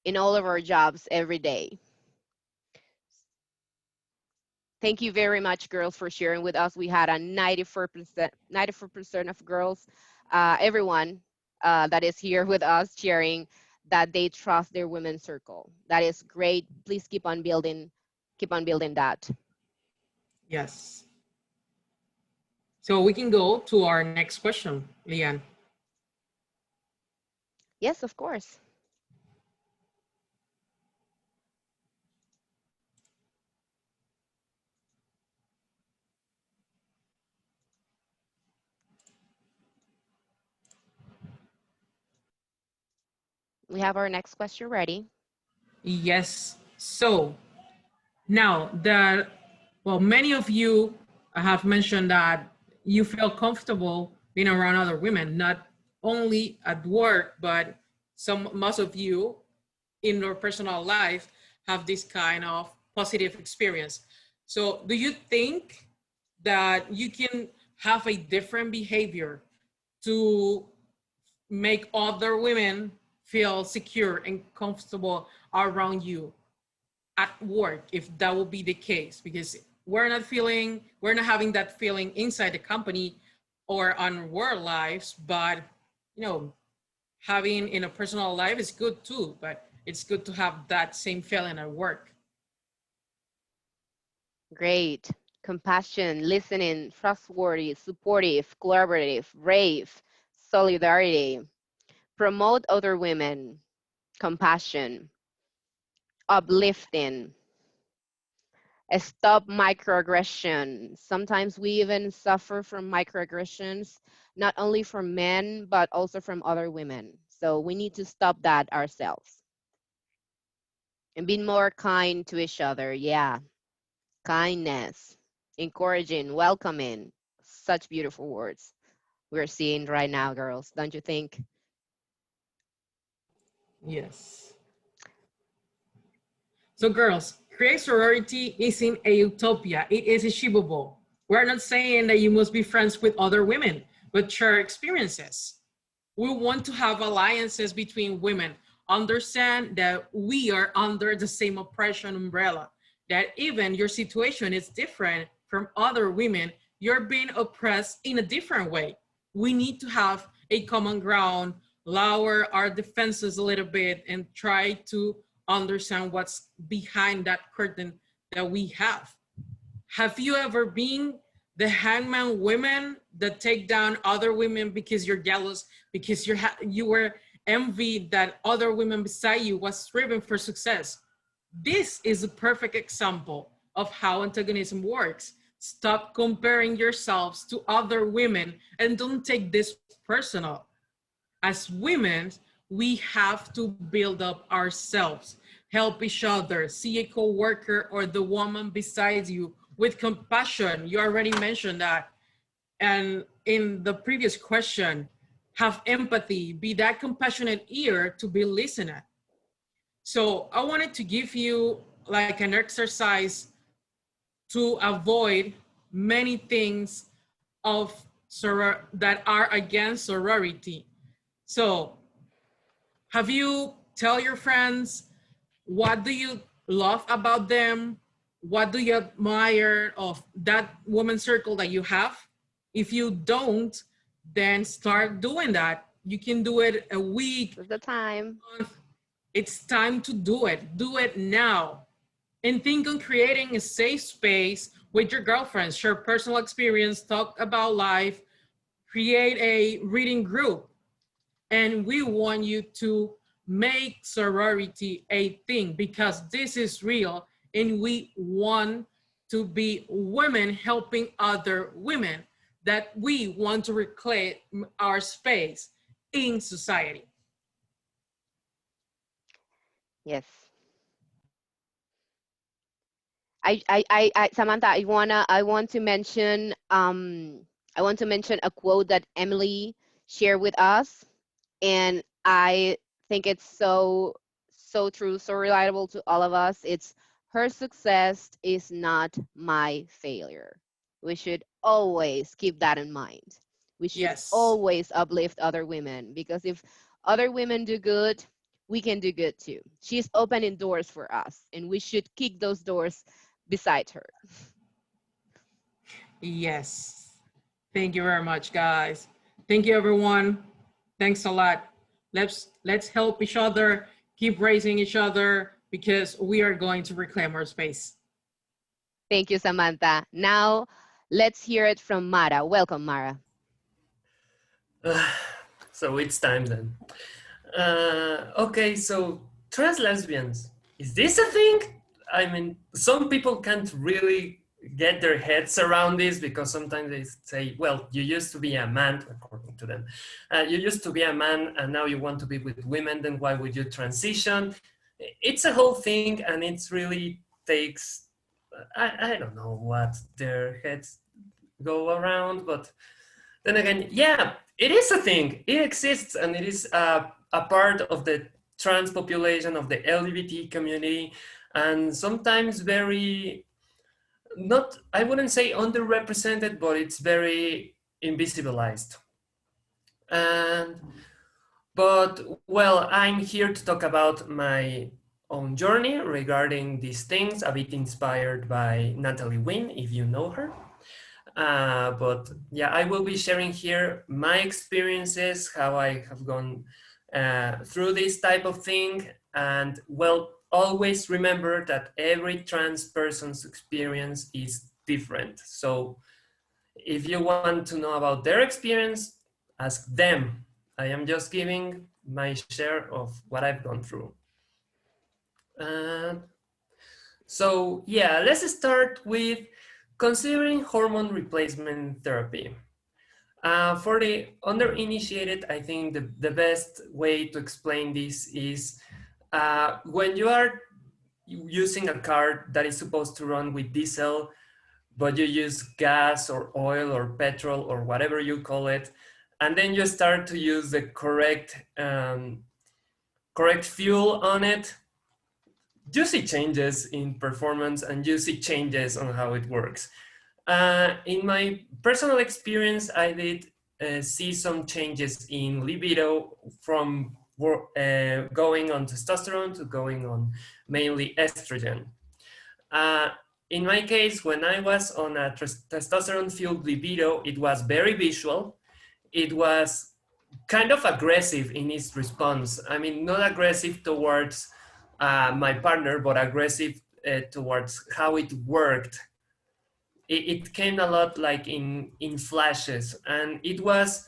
in all of our jobs every day. Thank you very much, girls, for sharing with us. We had a 94% of girls, everyone that is here with us sharing that they trust their women's circle. That is great. Please keep on building that. Yes. So we can go to our next question, Leanne. Yes, of course. We have our next question ready. Yes. So now that, well, many of you have mentioned that you feel comfortable being around other women, not only at work, but most of you in your personal life have this kind of positive experience. So do you think that you can have a different behavior to make other women feel secure and comfortable around you at work, if that will be the case? Because we're not having that feeling inside the company or on work lives, but you know, having in a personal life is good too, but it's good to have that same feeling at work. Great. Compassion, listening, trustworthy, supportive, collaborative, brave, solidarity, promote other women, compassion, uplifting, stop microaggression. Sometimes we even suffer from microaggressions, not only from men, but also from other women. So we need to stop that ourselves and be more kind to each other. Yeah, kindness, encouraging, welcoming. Such beautiful words we're seeing right now, girls, don't you think? Yes. So girls, create sorority isn't a utopia. It is achievable. We're not saying that you must be friends with other women, but share experiences. We want to have alliances between women. Understand that we are under the same oppression umbrella, that even your situation is different from other women, you're being oppressed in a different way. We need to have a common ground, lower our defenses a little bit, and try to understand what's behind that curtain that we have. Have you ever been the hangman women that take down other women because you're jealous, because you were envied that other women beside you was striven for success? This is a perfect example of how antagonism works. Stop comparing yourselves to other women and don't take this personal. As women, we have to build up ourselves, help each other, see a coworker or the woman beside you with compassion. You already mentioned that. And in the previous question, have empathy, be that compassionate ear to be listener. So I wanted to give you like an exercise to avoid many things of that are against sorority. So have you tell your friends what do you love about them? What do you admire of that woman circle that you have? If you don't, then start doing that. You can do it a week. This is the time. It's time to do it. Do it now. And think on creating a safe space with your girlfriends, share personal experience, talk about life, create a reading group. And we want you to make sorority a thing because this is real and we want to be women helping other women, that we want to reclaim our space in society. Yes. Samantha, I want to mention a quote that Emily shared with us, and I think it's so true, so relatable to all of us. It's her success is not my failure. We should always keep that in mind. We should Yes. always uplift other women, because if other women do good, we can do good too. She's opening doors for us, and we should kick those doors beside her. Yes. Thank you very much, guys. Thank you, everyone. Thanks a lot. Let's help each other, keep raising each other, because we are going to reclaim our space. Thank you, Samantha. Now, let's hear it from Mara. Welcome, Mara. So it's time then. Okay, so trans lesbians, is this a thing? I mean, some people can't really get their heads around this because sometimes they say, well, you used to be a man, according to them. You used to be a man and now you want to be with women, then why would you transition? It's a whole thing and it's really takes, I don't know what their heads go around, but then again, yeah, it is a thing. It exists and it is a part of the trans population, of the LGBT community, and sometimes very, not, I wouldn't say underrepresented, but it's very invisibilized. And, but well, I'm here to talk about my own journey regarding these things, a bit inspired by Natalie Wynn, if you know her. But yeah, I will be sharing here my experiences, how I have gone through this type of thing. And well, always remember that every trans person's experience is different. So if you want to know about their experience, ask them. I am just giving my share of what I've gone through. And so yeah, let's start with considering hormone replacement therapy. For the underinitiated, I think the best way to explain this is when you are using a car that is supposed to run with diesel, but you use gas or oil or petrol or whatever you call it, and then you start to use the correct fuel on it, you see changes in performance and you see changes on how it works. In my personal experience, I did see some changes in libido from going on testosterone to going on mainly estrogen. Uh, in my case, when I was on a testosterone-fueled libido, it was very visual. It was kind of aggressive in its response. I mean, not aggressive towards my partner, but aggressive towards how it worked. It came a lot like in flashes, and it was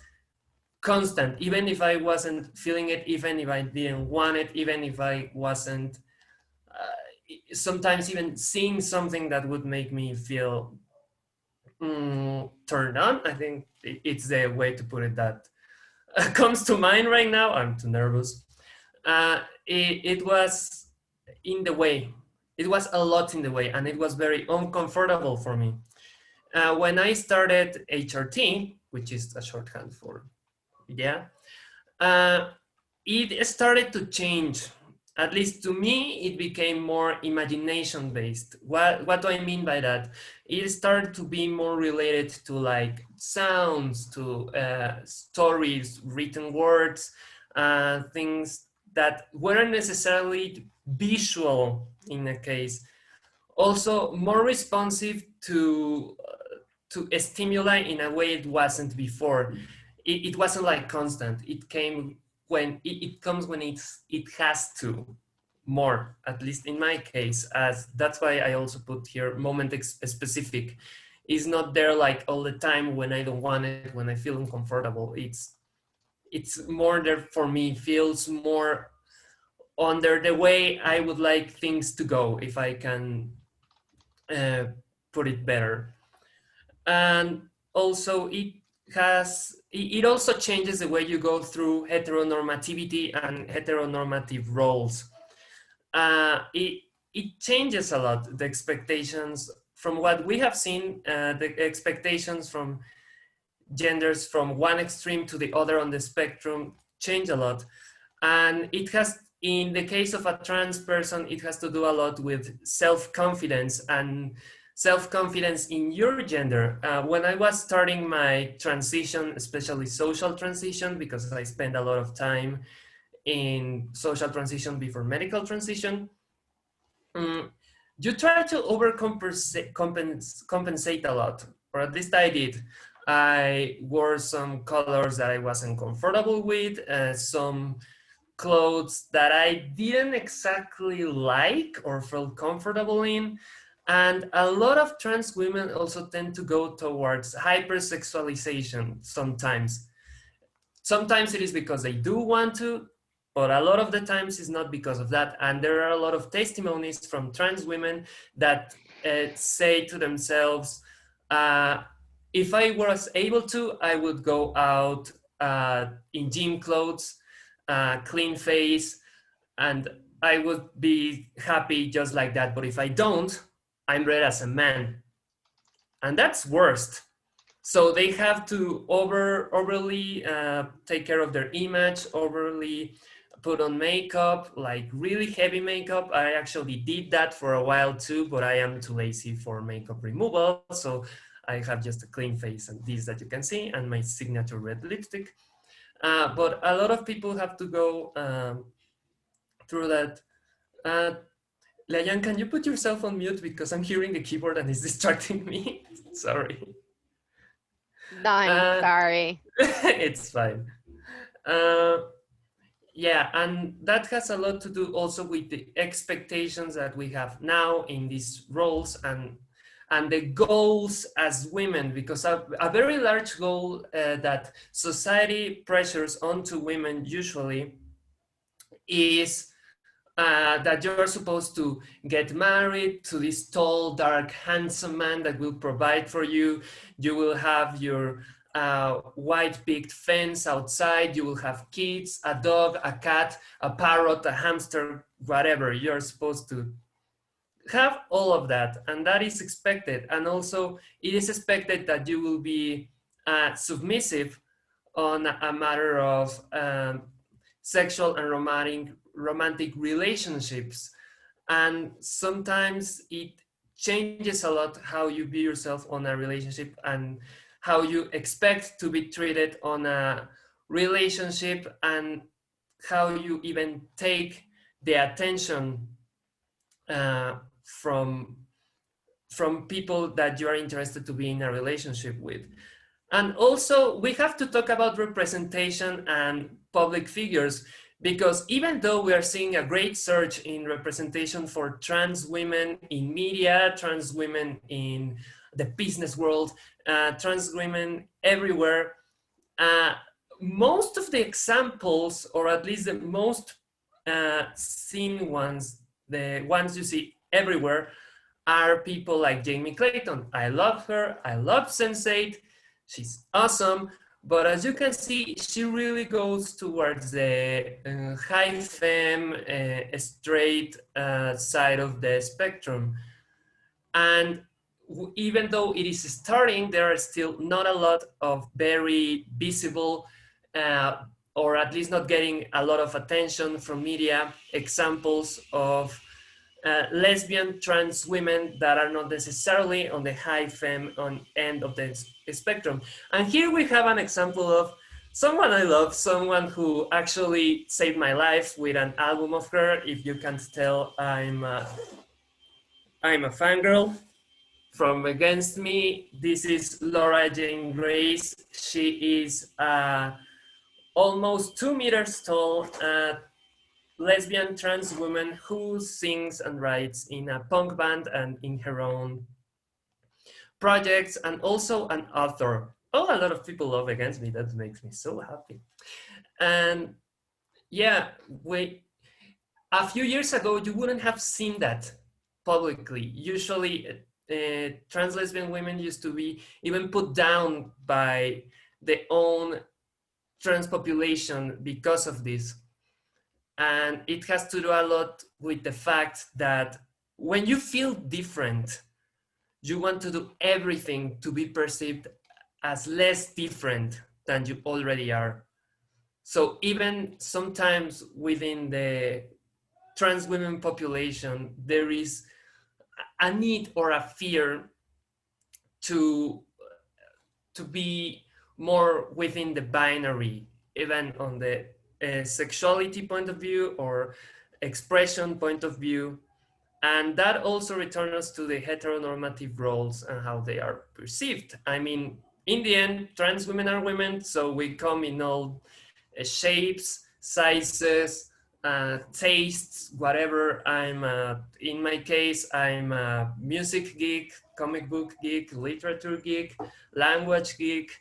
constant, even if I wasn't feeling it, even if I didn't want it, even if I wasn't sometimes even seeing something that would make me feel turned on. I think it's the way to put it that comes to mind right now. I'm too nervous. It was in the way. It was a lot in the way, and it was very uncomfortable for me. when I started HRT, which is a shorthand for yeah, uh, it started to change. At least to me, it became more imagination based. What do I mean by that? It started to be more related to like sounds, to stories, written words, things that weren't necessarily visual in a case. Also, more responsive to stimuli in a way it wasn't before. It wasn't like constant. It came when it comes when it has to more, at least in my case, as that's why I also put here moment specific. It's not there like all the time when I don't want it, when I feel uncomfortable. It's more there for me, feels more under the way I would like things to go, if I can uh, put it better. And also it also changes the way you go through heteronormativity and heteronormative roles. It changes a lot the expectations from what we have seen. The expectations from genders from one extreme to the other on the spectrum change a lot, and it has, in the case of a trans person, it has to do a lot with self-confidence and self-confidence in your gender. When I was starting my transition, especially social transition, because I spent a lot of time in social transition before medical transition, um, you try to compensate a lot, or at least I did. I wore some colors that I wasn't comfortable with, some clothes that I didn't exactly like or felt comfortable in. And a lot of trans women also tend to go towards hypersexualization sometimes. Sometimes it is because they do want to, but a lot of the times it's not because of that. And there are a lot of testimonies from trans women that say to themselves, uh, if I was able to, I would go out in gym clothes, clean face, and I would be happy just like that. But if I don't, I'm read as a man. And that's worst. So they have to overly take care of their image, overly put on makeup, like really heavy makeup. I actually did that for a while too, but I am too lazy for makeup removal. So I have just a clean face and this that you can see, and my signature red lipstick. But a lot of people have to go through that. Uh, Layan, can you put yourself on mute because I'm hearing the keyboard and it's distracting me? Sorry. Done. Sorry. It's fine. Uh, yeah, and that has a lot to do also with the expectations that we have now in these roles and the goals as women, because a very large goal that society pressures onto women usually is that you're supposed to get married to this tall, dark, handsome man that will provide for you. You will have your white picket fence outside. You will have kids, a dog, a cat, a parrot, a hamster, whatever. You're supposed to have all of that, and that is expected. And also, it is expected that you will be submissive on a matter of sexual and romantic relationships. And sometimes it changes a lot how you view yourself on a relationship and how you expect to be treated on a relationship, and how you even take the attention from people that you are interested to be in a relationship with. And also, we have to talk about representation and public figures, because even though we are seeing a great surge in representation for trans women in media, trans women in the business world, trans women everywhere, uh, most of the examples, or at least the most seen ones, the ones you see everywhere, are people like Jamie Clayton. I love her. I love Sense8. She's awesome. But as you can see, she really goes towards the high femme, straight side of the spectrum. And even though it is starting, there are still not a lot of very visible or at least not getting a lot of attention from media examples of lesbian trans women that are not necessarily on the high femme on end of the spectrum. And here we have an example of someone I love, someone who actually saved my life with an album of her. If you can't tell, I'm a fangirl. From Against Me, this is Laura Jane Grace. She is almost 2 meters tall, lesbian trans woman who sings and writes in a punk band and in her own projects, and also an author. Oh, a lot of people love Against Me. That makes me so happy. And yeah, a few years ago, you wouldn't have seen that publicly. Usually, trans lesbian women used to be even put down by their own trans population because of this. And it has to do a lot with the fact that when you feel different, you want to do everything to be perceived as less different than you already are. So even sometimes within the trans women population, there is a need or a fear to be more within the binary, even on the sexuality point of view or expression point of view. And that also returns us to the heteronormative roles and how they are perceived. I mean, in the end, trans women are women, so we come in all shapes, sizes, tastes, whatever. In my case, I'm a music geek, comic book geek, literature geek, language geek.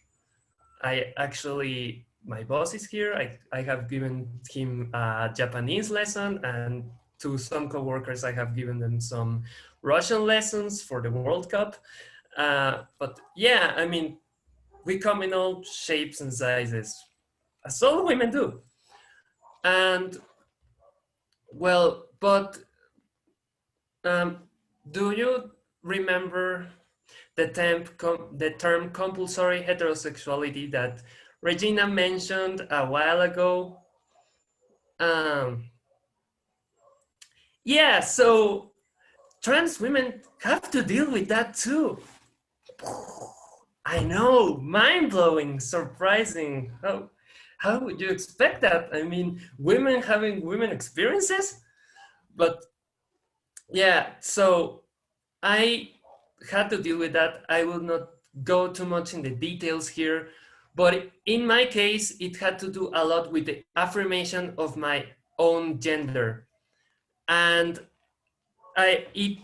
My boss is here. I have given him a Japanese lesson, and to some coworkers, I have given them some Russian lessons for the World Cup. But yeah, I mean, we come in all shapes and sizes, as all women do. And well, but do you remember the term compulsory heterosexuality that Regina mentioned a while ago? Um, yeah, so trans women have to deal with that too. I know, mind-blowing, surprising. How would you expect that? I mean, women having women experiences? But yeah, so I had to deal with that. I will not go too much in the details here, but in my case, it had to do a lot with the affirmation of my own gender. And it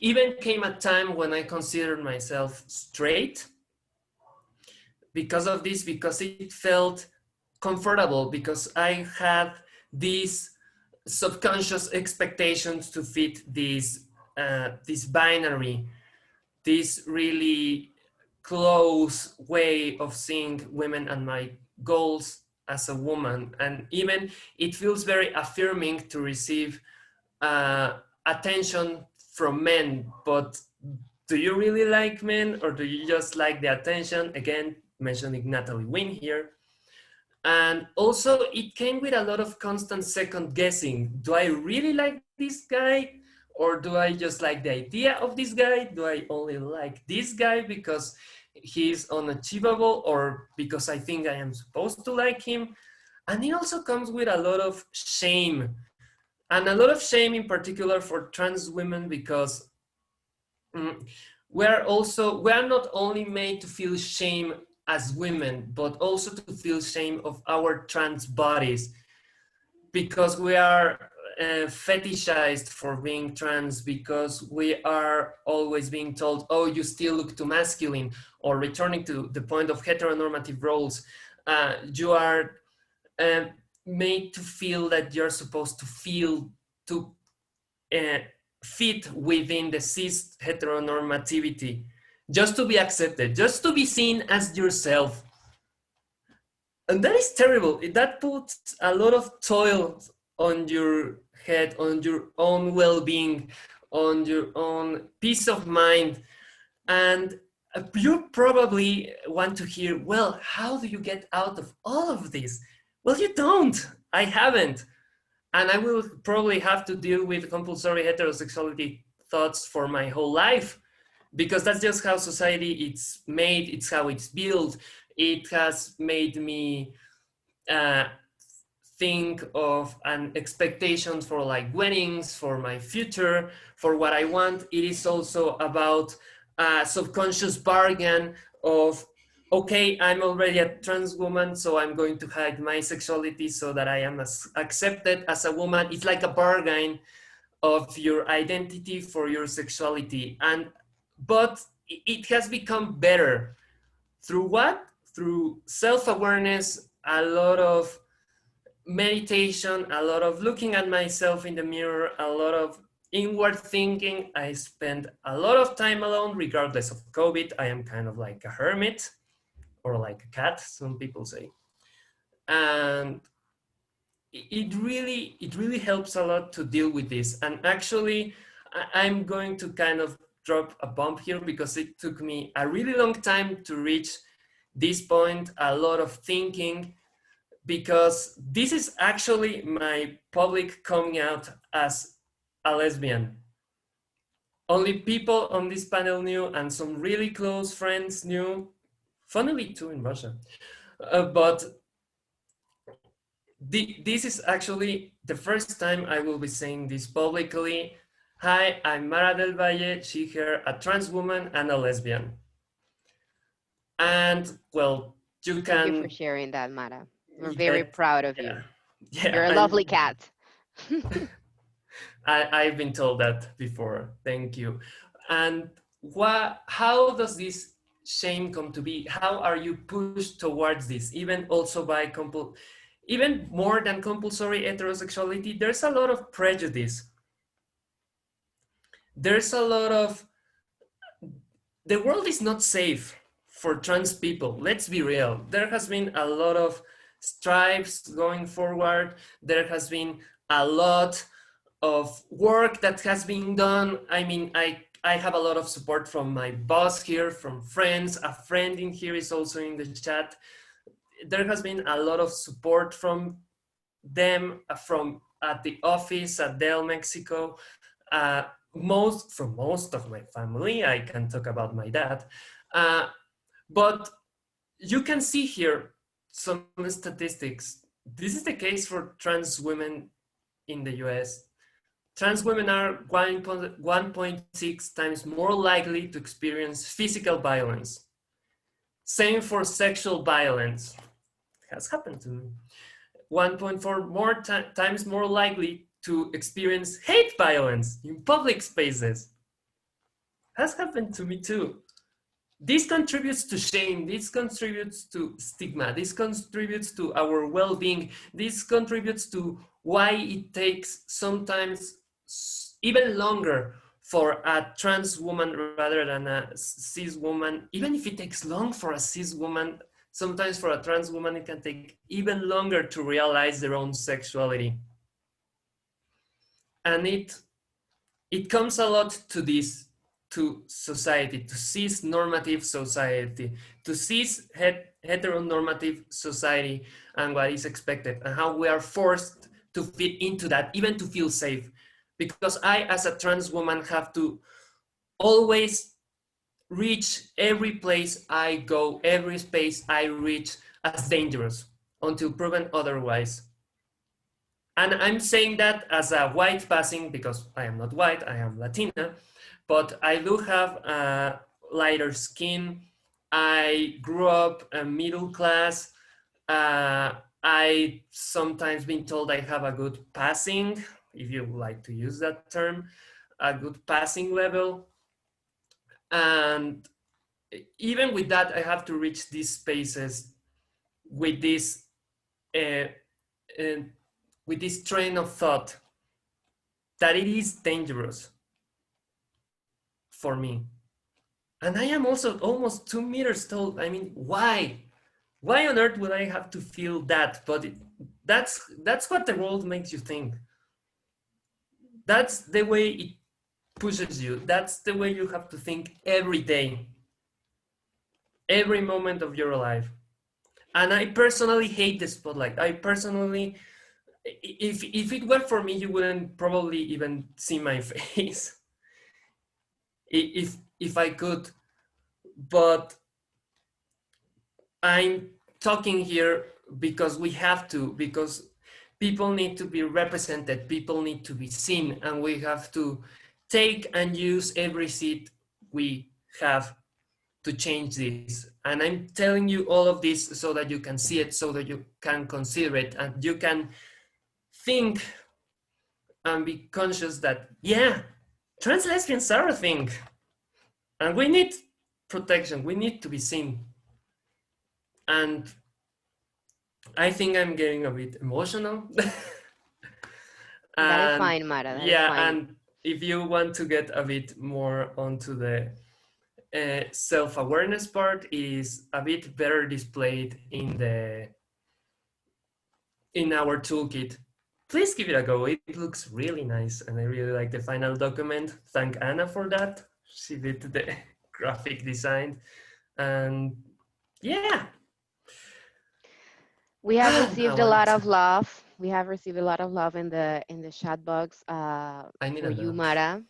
even came a time when I considered myself straight because of this, because it felt comfortable, because I had these subconscious expectations to fit this binary, this really close way of seeing women and my goals as a woman. And even it feels very affirming to receive attention from men, but do you really like men, or do you just like the attention? Again, mentioning Natalie Wynn here. And also it came with a lot of constant second guessing. Do I really like this guy? Or do I just like the idea of this guy? Do I only like this guy because he's unachievable, or because I think I am supposed to like him? And it also comes with a lot of shame, and a lot of shame in particular for trans women, because we are not only made to feel shame as women, but also to feel shame of our trans bodies, because we are fetishized for being trans, because we are always being told, oh, you still look too masculine, or returning to the point of heteronormative roles, you are made to feel that you're supposed to feel to fit within the cis heteronormativity, just to be accepted, just to be seen as yourself. And that is terrible. That puts a lot of toil on your head, on your own well-being, on your own peace of mind. And you probably want to hear, well, how do you get out of all of this? Well, you don't. I haven't. And I will probably have to deal with compulsory heterosexuality thoughts for my whole life, because that's just how society it's made, it's how it's built. It has made me uh, think of an expectation for like weddings, for my future, for what I want. It is also about a subconscious bargain of, okay, I'm already a trans woman, so I'm going to hide my sexuality so that I am accepted as a woman. It's like a bargain of your identity for your sexuality. But it has become better. Through what? Through self-awareness, a lot of meditation, a lot of looking at myself in the mirror, a lot of inward thinking. I spend a lot of time alone, regardless of COVID. I am kind of like a hermit, or like a cat, some people say. And it really helps a lot to deal with this. And actually, I'm going to kind of drop a bomb here, because it took me a really long time to reach this point, a lot of thinking, because this is actually my public coming out as a lesbian. Only people on this panel knew, and some really close friends knew, funnily too in Russia. But this is actually the first time I will be saying this publicly. Hi, I'm Mara del Valle, she, her, a trans woman and a lesbian. And well, you Thank you for can sharing that, Mara. We're very get, proud of you. yeah, You're a lovely cat. I've been told that before. Thank you. And how does this shame come to be? How are you pushed towards this? Even also by even more than compulsory heterosexuality, there's a lot of prejudice. There's a lot of, the world is not safe for trans people. Let's be real. There has been a lot of stripes going forward. There has been a lot of work that has been done. I mean, I have a lot of support from my boss here, from friends. A friend in here is also in the chat. There has been a lot of support from them, from at the office at Dell Mexico. Most of my family. I can talk about my dad. But you can see here some statistics. This is the case for trans women in the US. Trans women are 1.6 times more likely to experience physical violence. Same for sexual violence. It has happened to me. 1.4 more times more likely to experience hate violence in public spaces. Has happened to me too. This contributes to shame, this contributes to stigma, this contributes to our well-being, this contributes to why it takes sometimes even longer for a trans woman rather than a cis woman. Even if it takes long for a cis woman, sometimes for a trans woman it can take even longer to realize their own sexuality. And it comes a lot to this, to society, to cis normative society, to cis heteronormative society, and what is expected, and how we are forced to fit into that, even to feel safe. Because I, as a trans woman, have to always reach every place I go, every space I reach as dangerous until proven otherwise. And I'm saying that as a white passing, because I am not white, I am Latina, but I do have lighter skin. I grew up middle class. I sometimes been told I have a good passing, if you like to use that term, a good passing level. And even with that, I have to reach these spaces with this with this train of thought that it is dangerous for me. And I am also almost 2 meters tall. I mean, why? Why on earth would I have to feel that? But that's what the world makes you think. That's the way pushes you. That's the way you have to think every day, every moment of your life. And I personally hate the spotlight. I personally, if it were for me, you wouldn't probably even see my face if I could. But I'm talking here because we have to, because people need to be represented, people need to be seen, and we have to take and use every seat we have to change this. And I'm telling you all of this so that you can see it, so that you can consider it, and you can think and be conscious that, yeah, trans lesbians are a thing, and we need protection, we need to be seen. And I think I'm getting a bit emotional. That is And fine, Mara. That is yeah, fine. and if you want to get a bit more onto the self-awareness part, is a bit better displayed in our toolkit. Please give it a go. It looks really nice, and I really like the final document. Thank Anna for that. She did the graphic design, and yeah. We have I received a lot want. of love. We have received a lot of love in the chat box I need for a you, nap. Mara.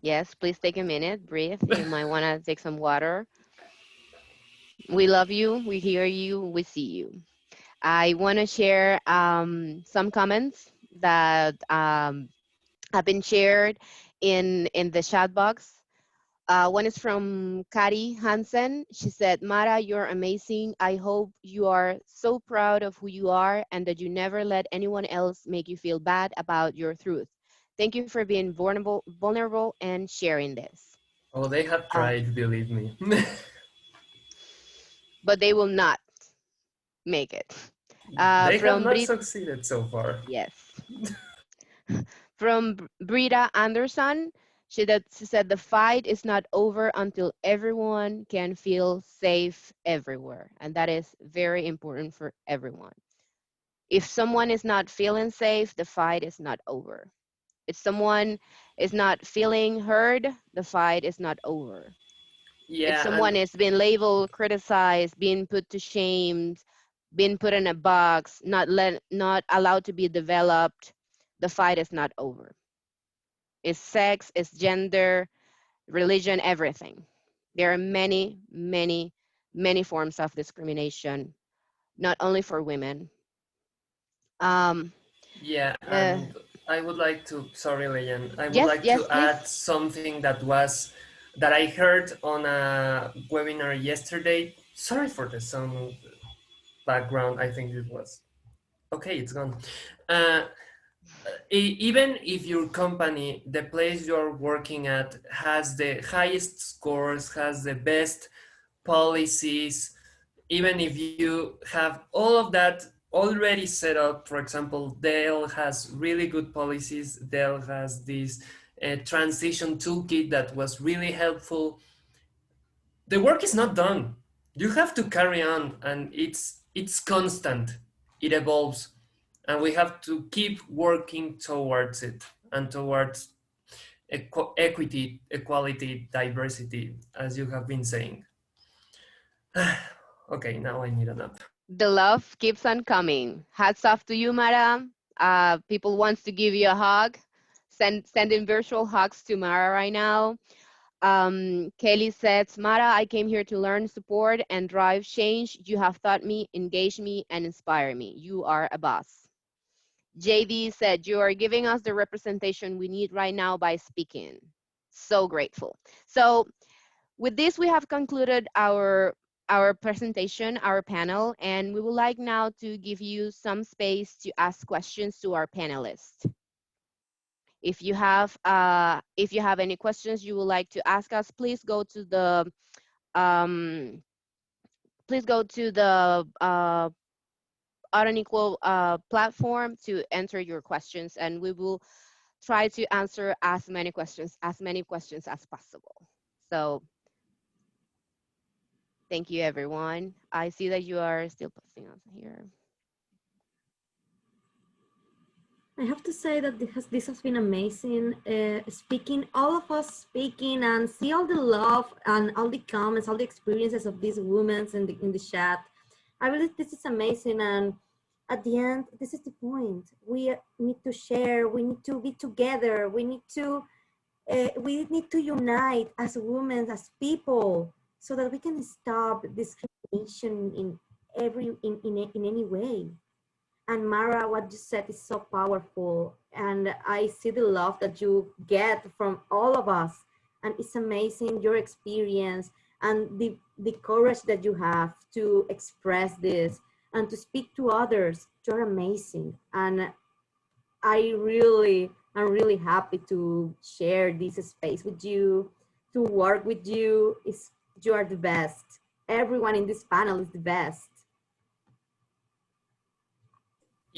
Yes, please take a minute, breathe. You might want to take some water. We love you. We hear you. We see you. I want to share some comments that have been shared in the chat box. One is from Kari Hansen. She said, Mara, you're amazing. I hope you are so proud of who you are and that you never let anyone else make you feel bad about your truth. Thank you for being vulnerable and sharing this. Oh, they have Uh, tried, believe me. but they will not make it. They have From not Brit, succeeded so far. yes. From Brita Anderson, she said the fight is not over until everyone can feel safe everywhere. And that is very important for everyone. If someone is not feeling safe, the fight is not over. If someone is not feeling heard, the fight is not over. If Yeah, someone and is being labeled, criticized, being put to shame, being put in a box, not allowed to be developed, the fight is not over. It's sex, it's gender, religion, everything. There are many, many, many forms of discrimination, not only for women. Um, yeah, uh, and I would like to, sorry, Leon, I would yes, like yes, to please. add something that I heard on a webinar yesterday. Sorry for the sound background. I think it was okay. It's gone. Uh, Even if your company, the place you're working at, has the highest scores, has the best policies, even if you have all of that already set up, for example, Dell has really good policies, Dell has this transition toolkit that was really helpful, the work is not done. You have to carry on, and it's constant. It evolves, and we have to keep working towards it and towards equity, equality, diversity, as you have been saying. Okay, now I need a nap. The love keeps on coming. Hats off to you, Mara. People wants to give you a hug. Sending virtual hugs to Mara right now. Kelly says, Mara, I came here to learn, support, and drive change. You have taught me, engaged me, and inspired me. You are a boss. JD said, you are giving us the representation we need right now by speaking. So grateful. So with this, we have concluded our presentation, our panel, and we would like now to give you some space to ask questions to our panelists. If you have any questions you would like to ask us, um, please go to the Unequal platform to enter your questions, and we will try to answer as many questions as possible. So thank you, everyone. I see that you are still posting us here. I have to say that this has been amazing. Speaking, all of us speaking, and see all the love and all the comments, all the experiences of these women in the chat. I believe this is amazing, and at the end, this is the point. We need to share. We need to be together. We need to unite as women, as people, so that we can stop discrimination in any way. And Mara, what you said is so powerful. And I see the love that you get from all of us. And it's amazing your experience and the courage that you have to express this and to speak to others. You're amazing. And I'm really happy to share this space with you, to work with you. You are the best. Everyone in this panel is the best.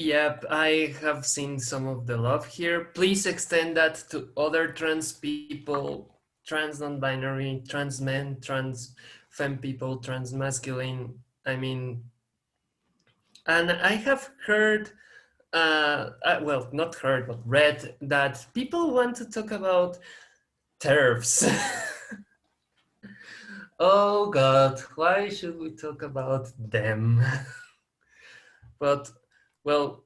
Yep, I have seen some of the love here. Please extend that to other trans people, trans non-binary, trans men, trans femme people, trans masculine. I mean, and I have heard, well, not heard, but read that people want to talk about TERFs. Oh God, why should we talk about them? But, well,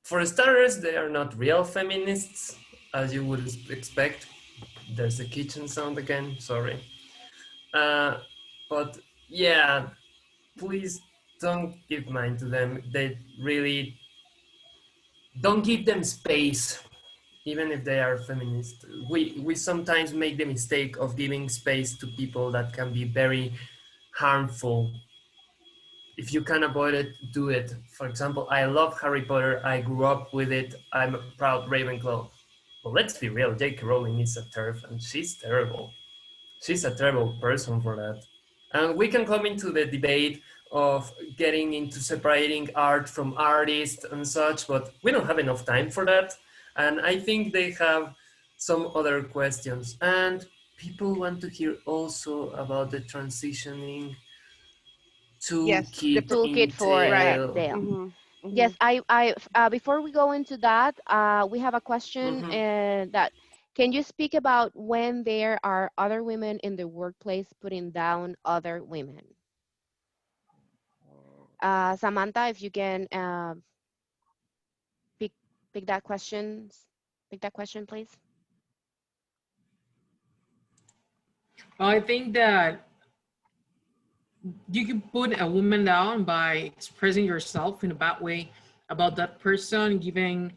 for starters, they are not real feminists, as you would expect. There's the kitchen sound again, sorry. Uh, but yeah, please don't give mind to them. They really don't give them space, even if they are feminist. We sometimes make the mistake of giving space to people that can be very harmful. If you can avoid it, do it. For example, I love Harry Potter. I grew up with it. I'm a proud Ravenclaw. But let's be real, J.K. Rowling is a turf and she's terrible. She's a terrible person for that. And we can come into the debate of getting into separating art from artists and such, but we don't have enough time for that. And I think they have some other questions. And people want to hear also about the transitioning Yes, toolkit Toolkit in for right. Dale. Dale. Mm-hmm. Yes, Mm-hmm. before we go into that, we have a question Mhm. that can you speak about when there are other women in the workplace putting down other women? Samantha, if you can pick pick that questions, pick that question, please. I think that you can put a woman down by expressing yourself in a bad way about that person, giving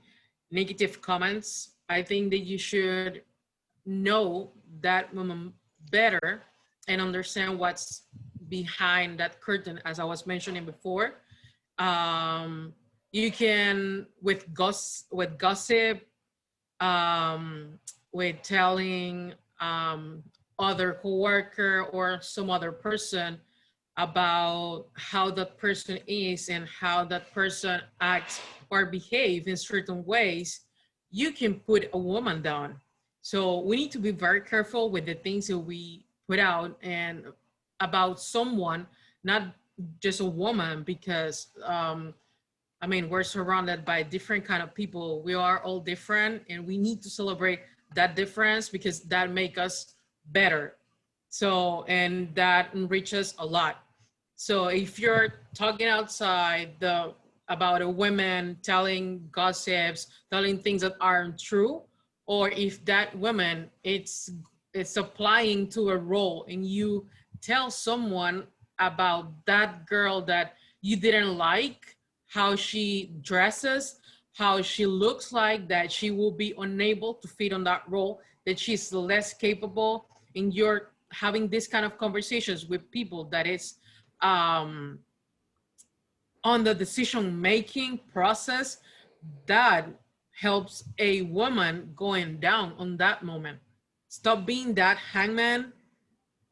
negative comments. I think that you should know that woman better and understand what's behind that curtain, as I was mentioning before. You can with gossip, um, with telling other coworker or some other person about how that person is and how that person acts or behave in certain ways, you can put a woman down. So we need to be very careful with the things that we put out and about someone, not just a woman, because I mean, we're surrounded by different kind of people. We are all different, and we need to celebrate that difference because that make us better. So, and that enriches a lot. So, if you're talking outside the about a woman telling gossips, telling things that aren't true, or if that woman it's applying to a role and you tell someone about that girl that you didn't like how she dresses, how she looks like, that she will be unable to fit on that role, that she's less capable, and you're having this kind of conversations with people that is um, on the decision making process, that helps a woman going down on that moment. Stop being that hangman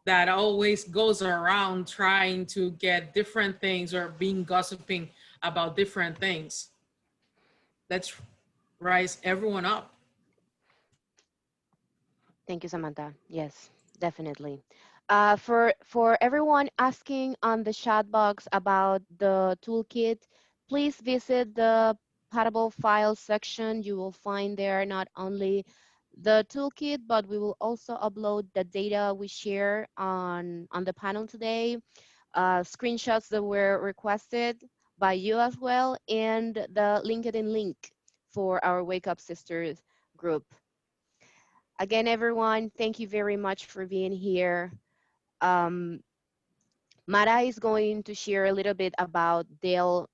that always goes around trying to get different things or being gossiping about different things. Let's rise everyone up. Thank you, Samantha. Yes, definitely. For everyone asking on the chat box about the toolkit, please visit the compatible files section, you will find there not only the toolkit, but we will also upload the data we share on the panel today, screenshots that were requested by you as well, and the LinkedIn link for our Wake Up Sisters group. Again, everyone, thank you very much for being here. Um, Mara is going to share a little bit about Dell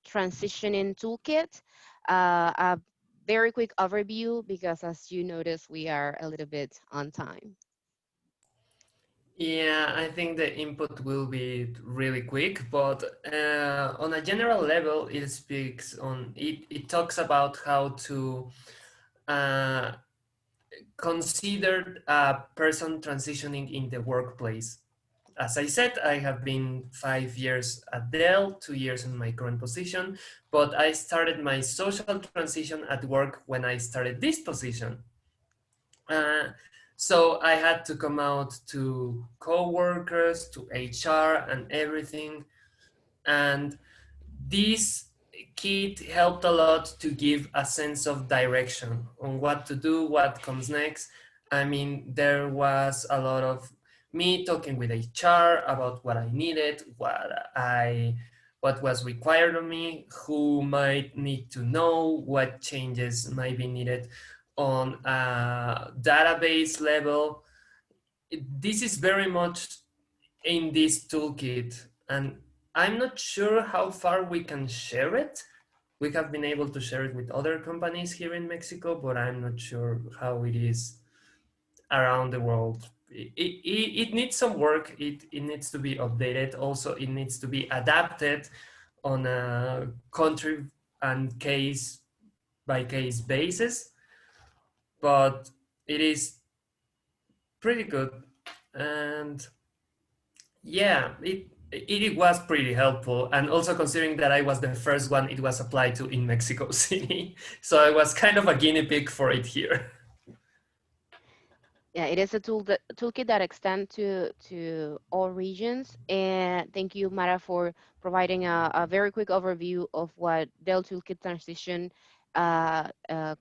transitioning toolkit, a very quick overview because as you notice, we are a little bit on time. Yeah, I think the input will be really quick, but on a general level, it speaks on it talks about how to uh, consider a person transitioning in the workplace. As I said, I have been 5 years at Dell, 2 years in my current position, but I started my social transition at work when I started this position. Uh, so I had to come out to coworkers, to HR, and everything. And this kit helped a lot to give a sense of direction on what to do, what comes next. I mean, there was a lot of me talking with HR about what I needed, what was required of me, who might need to know, what changes might be needed on a database level. This is very much in this toolkit, and I'm not sure how far we can share it. We have been able to share it with other companies here in Mexico, but I'm not sure how it is around the world. It needs some work. It needs to be updated. Also, it needs to be adapted on a country and case by case basis, but it is pretty good. And yeah, it was pretty helpful, and also considering that I was the first one it was applied to in Mexico City, so I was kind of a guinea pig for it here. Yeah, it is a toolkit that extends to all regions. And thank you, Mara, for providing a very quick overview of what Dell Toolkit Transition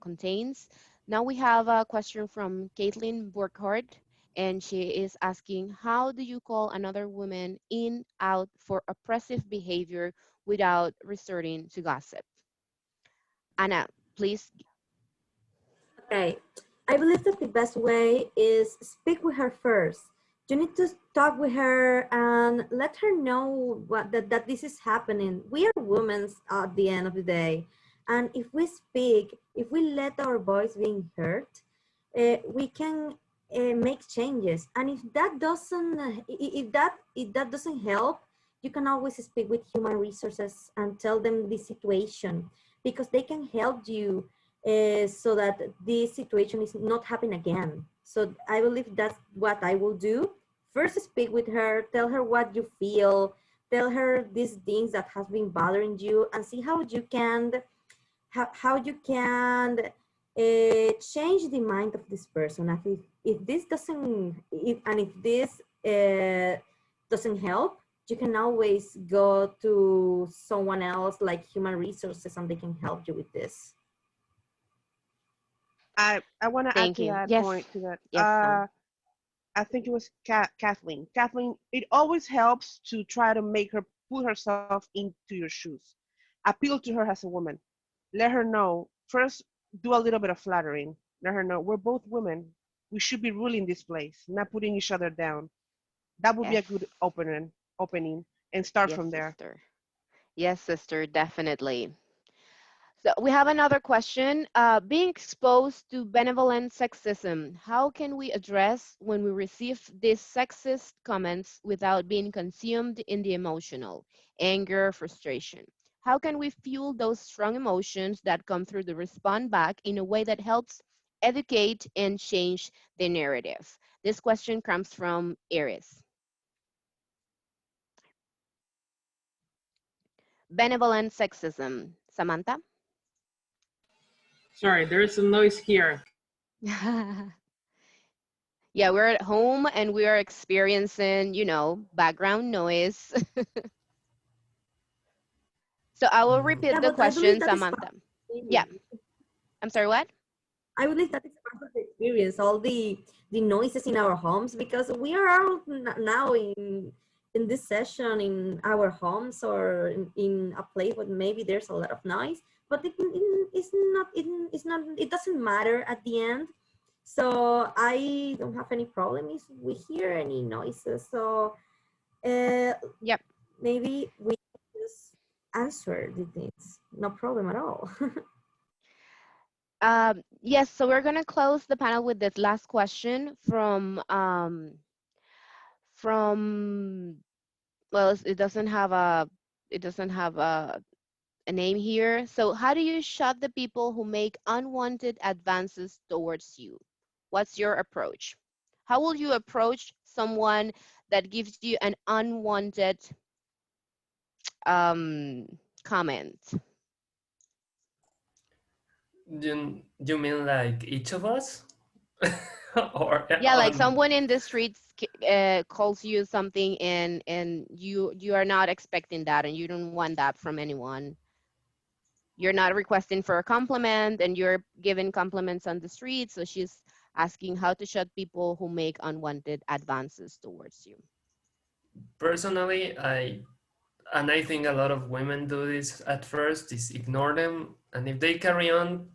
contains. Now we have a question from Caitlin Burkhardt, and she is asking, how do you call another woman in out for oppressive behavior without resorting to gossip? Anna, please. Okay, I believe that the best way is speak with her first. You need to talk with her and let her know that this is happening. We are women at the end of the day. And if we speak, if we let our voice being heard, we can make changes. And if that doesn't, if that doesn't help, you can always speak with human resources and tell them the situation because they can help you so that this situation is not happening again. So I believe that's what I will do. First, speak with her, tell her what you feel, tell her these things that has been bothering you, and see how you can change the mind of this person. If this doesn't, if this doesn't help, you can always go to someone else like human resources and they can help you with this. I want to add Thank to you. that Yes. point to that. Yes, Sam. I think it was Kathleen. Kathleen, it always helps to try to make her put herself into your shoes. Appeal to her as a woman. Let her know. First, do a little bit of flattering. Let her know we're both women. We should be ruling this place, not putting each other down. That would be a Yes. good opening, and start Yes, from there. sister. Yes, sister, definitely. So we have another question. Being exposed to benevolent sexism, how can we address when we receive these sexist comments without being consumed in the emotional, anger, frustration? How can we fuel those strong emotions that come through the respond back in a way that helps educate and change the narrative? This question comes from Iris. Benevolent sexism. Samantha? Sorry, there is some noise here. Yeah, we're at home and we are experiencing, background noise. So I will Mm, repeat Yeah, the but I believe question, that is part Samantha. of the Yeah, experience. I'm sorry, what? I believe that is part of the experience, all the noises in our homes, because we are all now in this session in our homes or in a place where maybe there's a lot of noise, but it doesn't matter at the end. So I don't have any problem if we hear any noises. So uh, Yep. maybe we just answer the things, no problem at all. Yes, so we're gonna close the panel with this last question from well, it doesn't have a name here. So how do you shut the people who make unwanted advances towards you? What's your approach? How will you approach someone that gives you an unwanted um, comment? you mean like each of us? Or Yeah, like on someone in the streets calls you something and you are not expecting that and you don't want that from anyone. You're not requesting for a compliment and you're giving compliments on the street, so she's asking how to shut people who make unwanted advances towards you. personally, I think a lot of women do this at first, is ignore them, and if they carry on,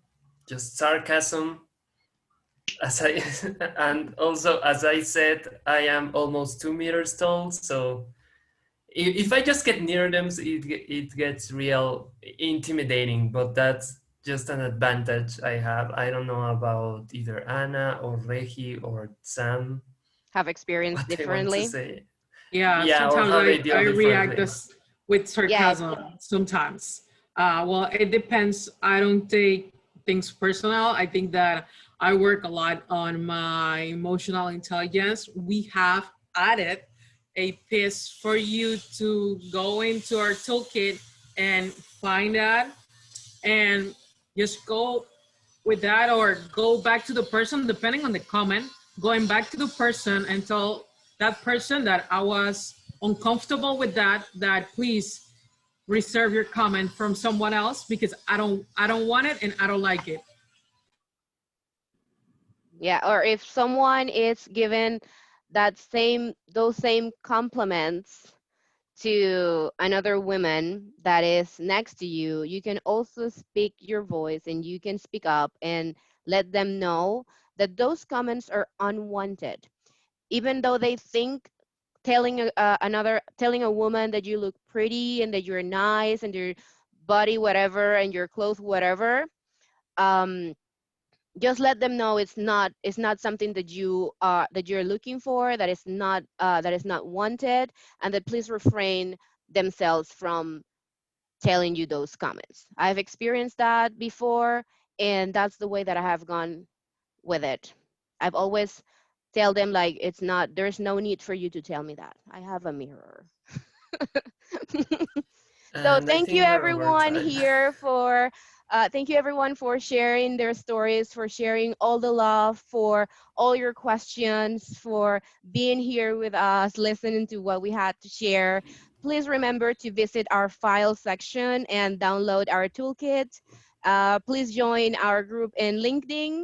just sarcasm. As I and also as I said, I am almost 2 meters tall, so if I just get near them, it gets real intimidating. But that's just an advantage I have. I don't know about either Anna or Regi or Sam Have experienced what they want to differently. say. Yeah, Yeah, or sometimes how they I deal react differently. this with Yeah, sarcasm sometimes. Well, it depends. I don't take things personal. I think that I work a lot on my emotional intelligence. We have added a piece for you to go into our toolkit and find that and just go with that or go back to the person depending on the comment, going back to the person and tell that person that I was uncomfortable with that please reserve your comment from someone else because I don't want it and I don't like it. yeah. Or if someone is given those same compliments to another woman that is next to you, you can also speak your voice and you can speak up and let them know that those comments are unwanted. Even though they think telling a woman that you look pretty and that you're nice and your body whatever and your clothes whatever, um, just let them know it's not something that you're looking for, that is not wanted, and that please refrain themselves from telling you those comments. I've experienced that before, and that's the way that I have gone with it. I've always tell them like there's no need for you to tell me that. I have a mirror. So And I think we're over time. thank you everyone for sharing their stories, for sharing all the love, for all your questions, for being here with us, listening to what we had to share. Please remember to visit our file section and download our toolkit. Please join our group in LinkedIn